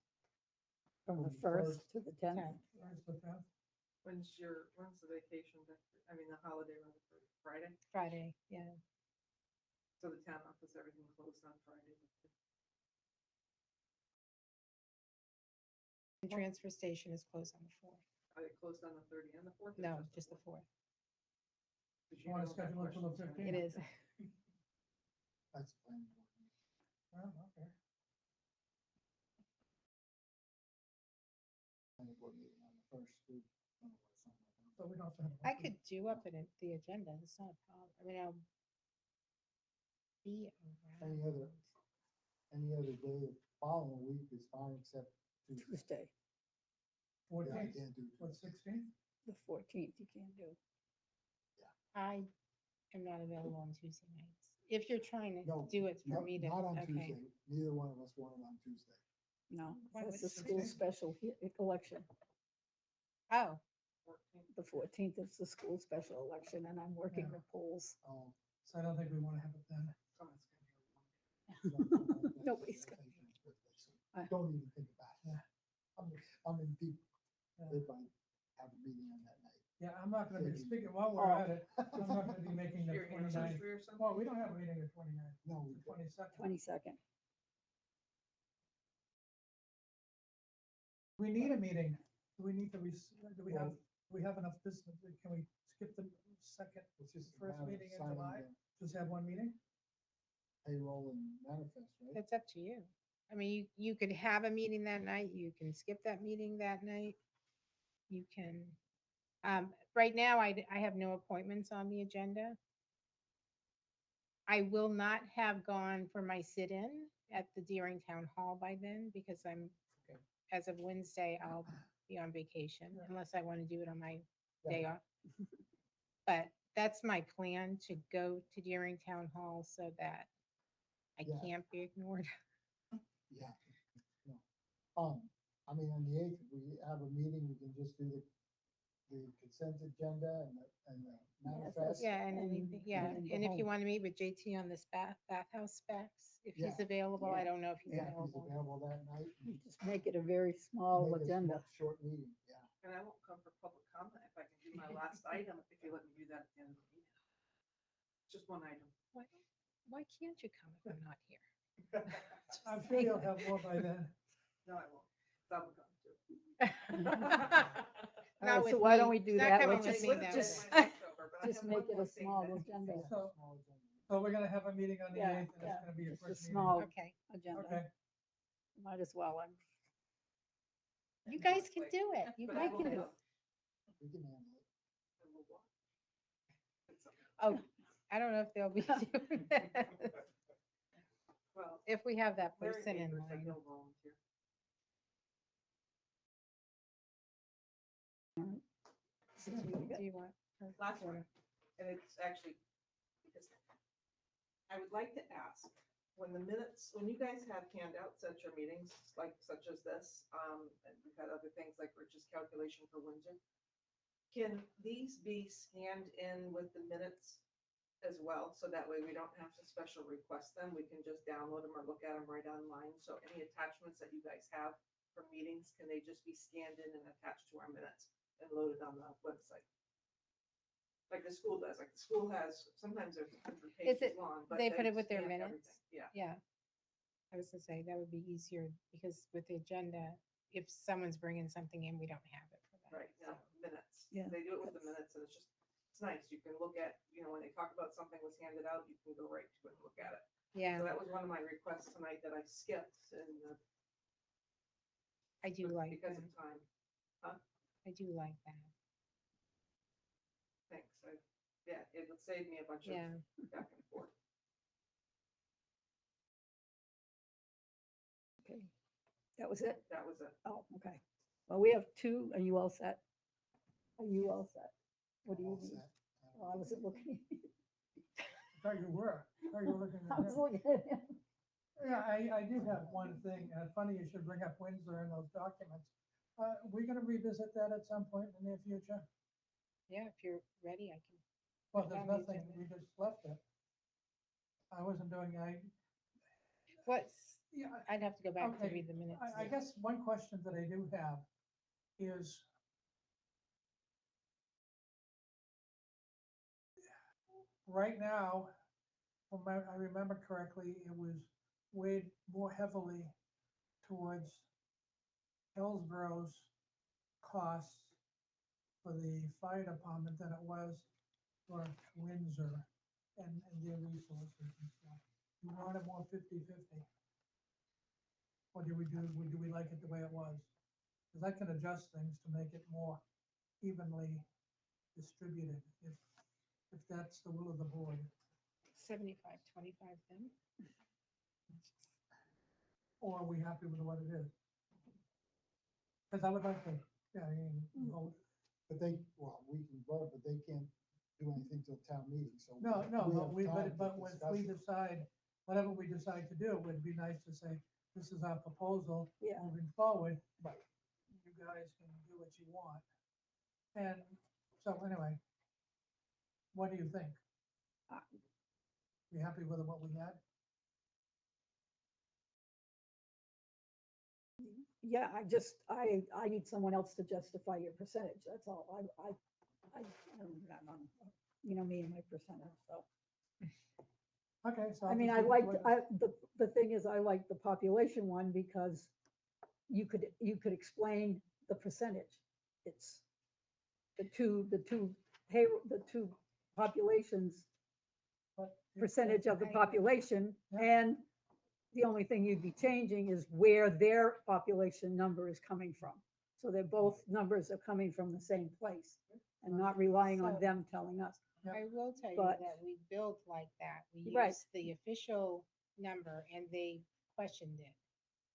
B: From the
D: From the
B: 1st to the 10th.
L: Where's the 10th?
J: When's the vacation, I mean, the holiday on the Friday?
E: Friday, yeah.
J: So the town office, everything closed on Friday.
E: The transfer station is closed on the 4th.
J: Are they closed on the 30th and the 4th?
E: No, just the 4th.
L: You want to schedule it for the 15th?
E: It is.
D: That's fine.
L: Oh, okay.
D: Planning board meeting on the first week.
L: So we don't have to have.
E: I could do up the agenda. It's not a problem. I mean, I'll be around.
D: Any other day the following week is fine except Tuesday.
B: Tuesday,
D: Yeah, I
L: 14th,
D: can't do
L: what,
D: Tuesday.
L: 16th?
B: the 14th, you can't do.
E: I am not available on Tuesday nights. If you're trying to
D: No,
E: do it for me to,
D: Not on
E: okay.
D: Tuesday. Neither one of us want it on Tuesday.
B: No,
E: Why
B: that's
E: would
B: the school
L: 16th?
B: special election.
E: Oh,
J: 14th.
B: The 14th is the school special election, and I'm working
L: Yeah.
B: the polls.
L: So I don't think we want to have it then.
J: Oh, it's gonna be a long day.
B: Nobody's got-
D: Don't even think about it.
L: Yeah.
D: I'm in deep,
L: Yeah.
D: if I have a meeting on that night.
L: Yeah, I'm not gonna be
D: Maybe.
L: speaking, while we're
B: Oh.
L: at it, I'm not gonna be making the
J: Your
L: 29th.
J: anniversary or something?
L: Well, we don't have a meeting the 29th,
D: No,
L: the
D: we don't.
L: 22nd.
B: 22nd.
L: We need a meeting. Do we need to, do we have enough business? Can we skip the second,
D: It's just a
L: first
D: matter of
L: meeting in
D: signing
L: July?
D: the
L: Just have one meeting?
D: Payroll and manifest, right?
E: it's up to you. I mean, you could have a meeting that night. You can skip that meeting that night. You can, right now, I have no appointments on the agenda. I will not have gone for my sit-in at the Deering Town Hall by then because as of Wednesday, I'll be on vacation
L: Yeah.
E: unless I want to do it on my
D: Yeah.
E: day off. But that's my plan, to go to Deering Town Hall so that I
D: Yeah.
E: can't be ignored.
D: Yeah. No. I mean, on the 8th, if we have a meeting, we can just do the consent agenda and the manifest.
E: Yeah, and anything, yeah,
B: and go
E: and if you
B: home.
E: want to meet with JT on this bathhouse specs, if he's
D: Yeah.
E: available, I don't know if he's
D: Yeah, if he's
E: available.
D: available that night.
B: You just make it a very small
D: Make a
B: agenda.
D: Short meeting, yeah.
J: And I won't come for public comment if I can do my last item, if you let me do that at the end of the meeting. Just one item.
E: Why can't you come if I'm not here?
L: I'm sure you'll have more by then.
J: No, I won't. Double come too.
B: All
E: Not
B: right,
E: with
B: so why don't
E: me.
B: we do
E: He's not
B: that?
E: coming
B: Let's
E: with
B: just,
E: me that
B: just,
E: way.
B: just make it a small agenda.
L: So-
D: Small agenda.
L: So we're gonna have a meeting on the
B: Yeah,
L: 8th, and
B: yeah,
L: it's gonna be a
B: just a
L: quick meeting.
B: small
E: Okay,
B: agenda.
L: Okay,
B: Might as well.
E: you guys can do it. You
J: But
E: guys
J: I will
E: can.
J: come.
D: We can handle it.
J: And we'll walk.
E: Oh, I don't know if they'll be doing that.
J: Well,
E: if we have that
J: Larry
E: person in
J: Baker said
E: line.
J: he'll volunteer.
E: Do you want?
J: Last one, and it's actually, because I would like to ask, when the minutes, when you guys have handouts at your meetings, like such as this, and we've had other things like Rich's calculation for Windsor, can these be scanned in with the minutes as well? So that way we don't have to special request them. We can just download them or look at them right online. So any attachments that you guys have for meetings, can they just be scanned in and attached to our minutes and loaded on the website? Like the school does, like the school has, sometimes they're 100
E: Is
J: pages
E: it-
J: long, but
E: they put it with their
J: scan
E: minutes?
J: everything. Yeah,
E: Yeah. I was gonna say, that would be easier, because with the agenda, if someone's bringing something in, we don't have it for that.
J: right, no, minutes.
B: Yeah,
J: They do it with the minutes, and it's nice. You can look at, when they talk about something was handed out, you can go right to it and look at it.
E: Yeah,
J: So that was one of my requests tonight that I skipped, and
E: I do like that.
J: because of time.
E: I do like that.
J: Thanks. Yeah, it would save me a bunch of
E: Yeah.
J: back and forth.
B: okay. That was it?
J: That was it.
B: Oh, okay. Well, we have two. Are you all set? Are you all set? What do you
D: All
B: need?
D: set.
B: Oh, I wasn't looking.
L: I thought you were. I thought you were looking
B: I
L: at
B: was
L: him.
B: looking at him.
L: Yeah, I do have one thing, funny you should bring up Windsor and those documents. We're gonna revisit that at some point in the near future.
E: Yeah, if you're ready, I can.
L: Well,
E: Put it
L: there's
E: on the
L: nothing,
E: agenda.
L: we just left it. I wasn't doing,
E: What's,
L: yeah,
E: I'd have to go back to
L: Okay,
E: read the minutes.
L: I guess one question that I do have is, right now, from I remember correctly, it was weighed more heavily towards Hillsborough's costs for the fire department than it was for Windsor and their resources and stuff. You want it more 50-50? Or do we like it the way it was? Because I can adjust things to make it more evenly distributed, if that's the will of the board.
E: 75-25 then?
L: Or are we happy with what it is? Because I would like to, yeah, I mean, vote.
D: But we can vote, but they can't do anything till town meeting, so.
L: No,
D: have
L: but
D: time to
L: but if
D: discuss
L: we
D: it.
L: decide, whatever we decide to do, it would be nice to say, this is our proposal
B: Yeah.
L: moving forward.
D: Right.
L: You guys can do what you want. And so anyway, what do you think? You happy with what we had?
B: Yeah, I need someone else to justify your percentage. That's all. I don't, you know me and my percentage, so.
L: Okay, so.
B: I mean, I liked, the thing is, I like the population one because you could explain the percentage. It's the two populations, percentage of the
E: I agree.
B: population,
L: Yeah.
B: and the only thing you'd be changing is where their population number is coming from. So they're both numbers are coming from the same place and not relying on
E: So-
B: them telling us.
E: I will tell you
B: But-
E: that we built like that. We
B: Right.
E: used the official number and they questioned it,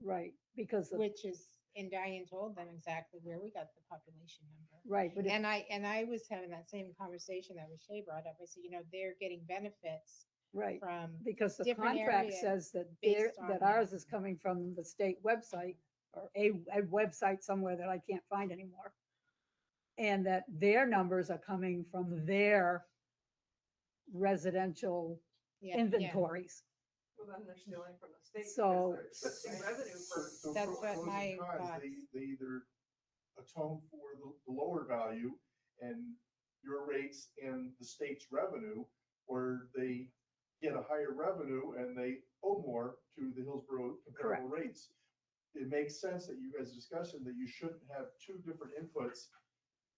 B: Right, because of,
E: which is, and Diane told them exactly where we got the population number.
B: right, but if,
E: And I was having that same conversation that Rashay brought up. I said, they're getting benefits
B: right,
E: from,
B: because the
E: different
B: contract
E: area
B: says that
E: based on
B: ours
E: that.
B: is coming from the state website or a website somewhere that I can't find anymore. And that their numbers are coming from their residential
E: yeah,
B: inventories.
J: Well, then they're stealing from the state.
B: So-
J: because they're stealing revenue for.
E: That's
K: pros
E: what
K: and
E: my
K: cons,
E: thoughts.
K: They either atone for the lower value and your rates and the state's revenue, or they get a higher revenue and they owe more to the Hillsborough comparable rates. It makes sense that you guys discussion that you shouldn't have two different inputs.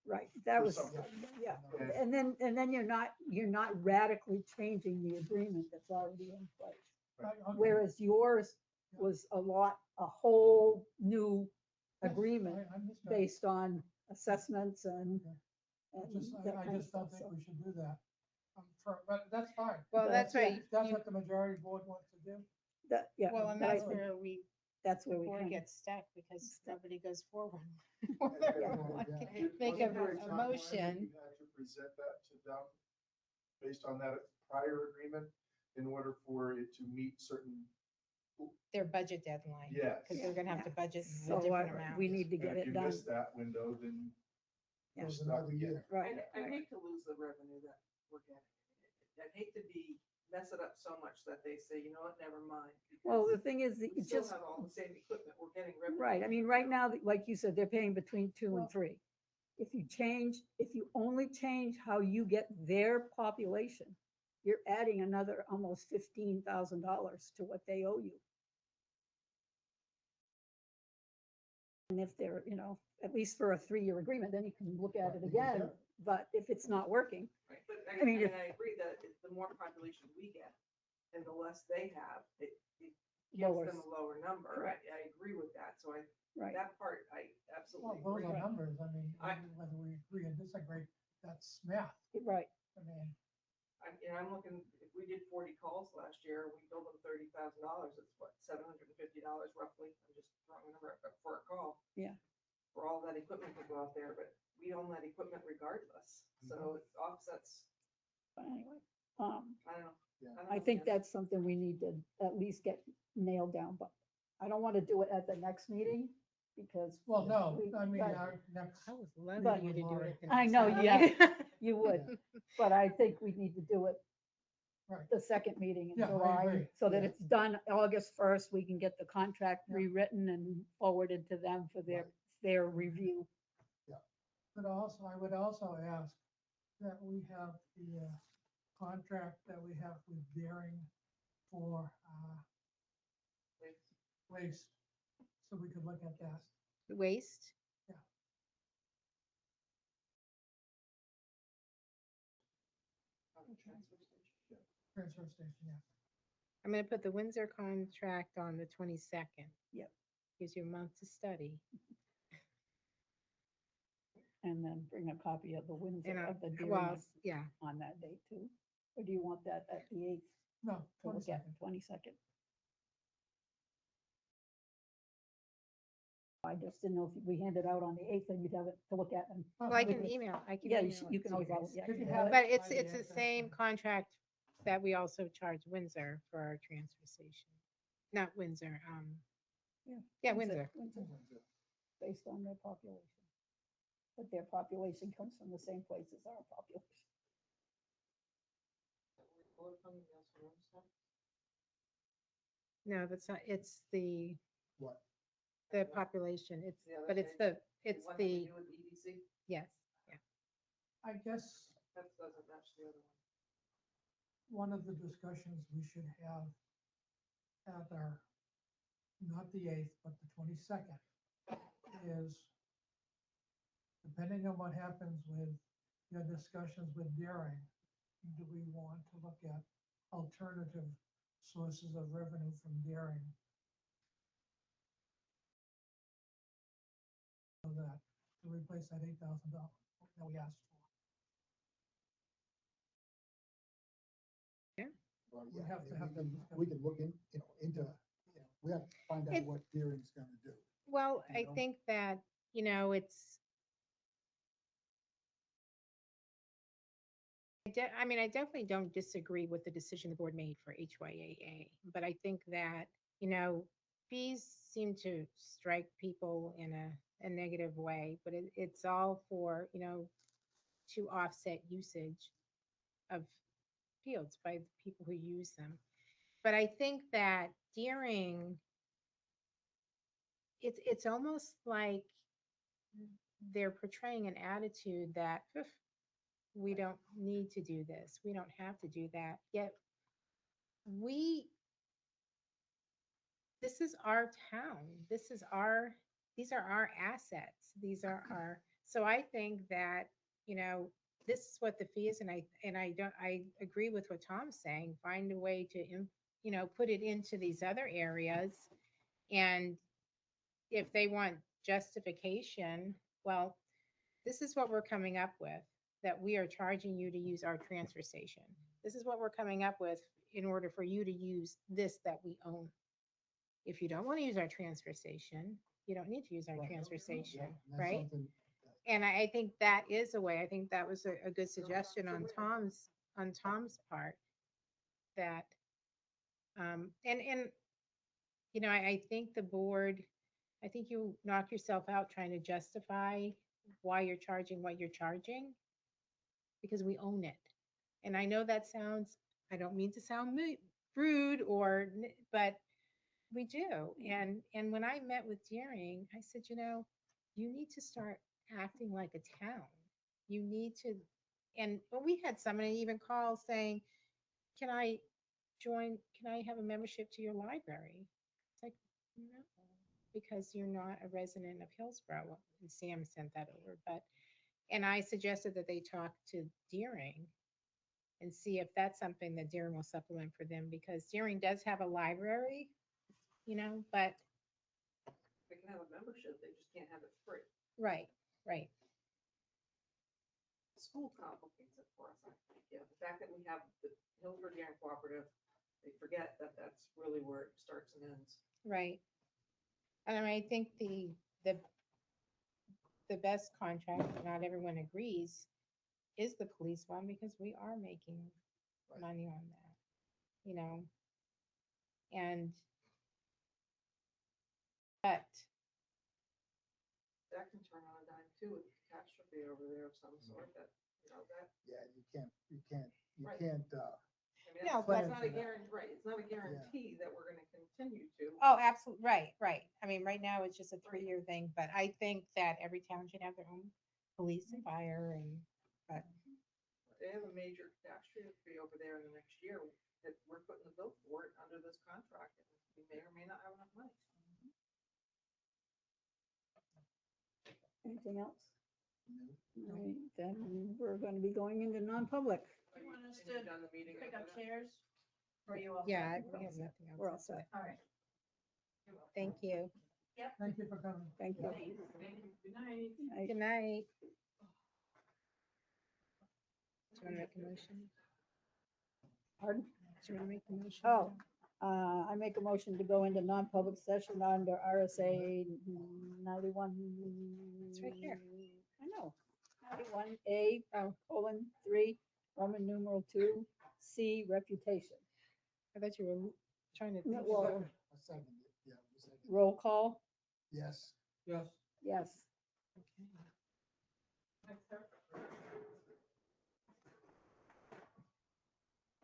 B: Right, that
K: For
B: was,
K: something.
B: yeah,
K: And-
B: and then you're not radically changing the agreement that's already in place.
L: Okay.
B: Whereas yours was a whole new
L: Yes,
B: agreement
L: I understand.
B: based on assessments and.
L: I
B: and
L: just,
B: that
L: I
B: kind of
L: just don't
B: stuff,
L: think
B: so.
L: we should do that. But that's fine.
E: well, that's
B: Yeah.
E: right.
L: That's what the majority board wants to do.
B: That, yeah.
E: Well, and
B: but I
E: that's
B: think
E: where we,
B: That's
E: the
B: where we
E: board
B: can.
E: gets stuck because nobody goes forward.
D: Yeah.
E: Make
K: Wasn't
E: a
K: there time when
E: motion.
K: You had to present that to them based on that prior agreement in order for it to meet certain,
E: Their budget deadline.
K: yes.
E: Because they're gonna have to budget a
B: So
E: different amount.
B: we need to
K: And
B: get
K: if
B: it
K: you
B: done.
K: miss that window, then you're
D: Goes
K: stuck
D: another
K: again.
D: year.
B: Right.
J: I
B: right.
J: hate to lose the revenue that we're getting. I'd hate to mess it up so much that they say, you know what, never mind.
B: Well, the
J: because
B: thing is, that
J: We
B: it's
J: still
B: just,
J: have all the same equipment, we're getting revenue.
B: right, I mean, right now, like you said, they're paying between 2
E: Well-
B: and 3. If you only change how you get their population, you're adding another almost $15,000 to what they owe you. And if they're, at least for a 3-year agreement, then you can look at it again. But if it's not working,
J: Right, but
B: I mean, if-
J: I agree that the more population we get and the less they have, it gives
B: lowers,
J: them a lower number.
B: Correct.
J: I agree with that, so
B: right?
J: that part, I
L: Well,
J: absolutely
L: those
J: agree.
L: are numbers, I mean,
J: I-
L: whether we agree or disagree, that's math,
B: Right,
L: I mean,
J: I'm looking, if we did 40 calls last year, we billed them $30,000, it's what, $750 roughly, I'm just throwing a number up for a call.
B: Yeah.
J: For all that equipment to go out there, but we own that equipment regardless, so it offsets,
B: but anyway,
J: I don't know.
K: Yeah.
J: don't
B: I
J: know,
B: think
J: yeah.
B: that's something we need to at least get nailed down, but I don't want to do it at the next meeting because.
L: well, no,
B: we-
L: I mean,
B: but-
L: our next.
E: I was
L: meeting
E: loving you to
L: with
E: do
L: Lori.
E: it.
B: I know,
E: yeah.
B: You would, but I think we need to do it
L: Right.
B: the second meeting in
L: Yeah, I
B: July,
L: agree.
B: so that
D: Yeah.
B: it's done August 1st. We can get the contract
L: Yeah.
B: rewritten and forwarded to them for their review.
L: But also, I would also ask that we have the contract that we have with Daring for waste, so we could look at that.
E: Waste.
L: Transfer station, yeah.
E: I'm gonna put the Windsor contract on the 22nd.
B: Yep.
E: Gives you a month to study.
B: And then bring a copy of the Windsor,
E: And
B: of the
E: well,
B: Dearings
E: yeah,
B: on that date too. Or do you want that at the 8th
L: No,
B: to look at,
L: 22nd.
B: 22nd? I just didn't know if we hand it out on the 8th, then you'd have it to look at and.
L: Oh,
E: well, I
L: we
E: can
L: could-
E: email, I can
B: Yeah,
E: email
B: you
E: it
B: can
E: to
B: always,
E: guys.
B: yeah,
L: You
B: you
L: can
B: can
L: have
B: have
L: it.
B: it.
E: But it's,
L: by the
E: it's the
L: end, that's
E: same
L: fine.
E: contract that we also charge Windsor for our transfer station. Not Windsor, yeah, Windsor.
B: Based on their population. But their population comes from the same place as our population.
E: No, that's not, it's the,
D: What?
E: the population, it's,
J: The other
E: but it's
J: page,
E: it's
J: one that we
E: the,
J: do with EDC,
E: yes, yeah.
L: I guess
J: that doesn't match the other one.
L: one of the discussions we should have at our, not the 8th, but the 22nd, is depending on what happens with your discussions with Daring, do we want to look at alternative sources of revenue from Daring? So that, to replace that $8,000 that we asked for.
D: Well,
L: We
D: yeah,
L: have to have that
D: we can look into, we have to find out
E: It-
D: what Deering's gonna do.
E: Well,
D: You
E: I
D: know?
E: think that, it's. I mean, I definitely don't disagree with the decision the board made for HYAA, but I think that, fees seem to strike people in a negative way, but it's all for, to offset usage of fields by the people who use them. But I think that Deering, it's almost like they're portraying an attitude that "Phew, we don't need to do this, we don't have to do that, yet this is our town, these are our assets, these are our, so I think that, this is what the fee is, and I agree with what Tom's saying, find a way to, put it into these other areas, and if they want justification, well, this is what we're coming up with, that we are charging you to use our transfer station. This is what we're coming up with in order for you to use this that we own. If you don't want to use our transfer station, you don't need to use our
D: Right.
E: transfer
D: Yeah,
E: station,
D: that's
E: right?
D: something
E: And I think that is a way, I think that was a good suggestion on Tom's part. That, and, you know, I think the board, I think you knock yourself out trying to justify why you're charging what you're charging, because we own it. And I know that sounds, I don't mean to sound rude or, but we do. And when I met with Deering, I said, you know, you need to start acting like a town. You need to, and we had somebody even call saying, can I have a membership to your library? It's like, no, because you're not a resident of Hillsborough. And Sam sent that over, and I suggested that they talk to Deering and see if that's something that Deering will supplement for them, because Deering does have a library, you know, but,
J: They can have a membership, they just can't have it free.
E: right, right.
J: The school complicates it for us, I think, yeah, the fact that we have the Hillsborough Dairy Cooperative, they forget that that's really where it starts and ends.
E: Right. And I think the best contract, not everyone agrees, is the police one, because we are making money on that, you know? And, but,
J: That can turn on a dime too, with catastrophe over there of some sort, that, you know, that,
D: yeah, you can't,
J: Right.
D: you can't,
J: I mean,
E: No,
J: it's
E: but-
J: not a guarantee, right, it's not a guarantee that we're gonna continue to.
E: oh, absolutely, right, right. I mean, right now, it's just a 3-year thing, but I think that every town should have their own police and fire and, but,
J: They have a major catastrophe over there in the next year, that we're putting the bill for it under this contract, and we may or may not have enough money.
B: Anything else? All right, then we're going to be going into non-public.
J: Are you
F: want us
J: and you're
F: to
J: done the meeting
F: Pick
J: after
F: up
J: that?
F: chairs? Or you all?
E: yeah,
F: set?
E: we have nothing
B: We're all
E: else to say.
B: set.
F: All right.
E: Thank you.
L: Thank you for coming.
B: Thank you.
F: Good night.
B: Right.
E: Good night. Do you want to make a motion?
B: Pardon?
E: Do you want to make the motion?
B: Oh, I make a motion to go into non-public session under RSA 91.
E: It's right here.
B: I know. 91A,
E: Oh.
B: colon 3, Roman numeral 2, C, reputation.
E: I thought you were trying to.
B: No,
E: think
B: well,
E: about-
D: a second, yeah, a second.
B: Roll call,
D: Yes.
L: Yes.
B: yes.
E: Okay.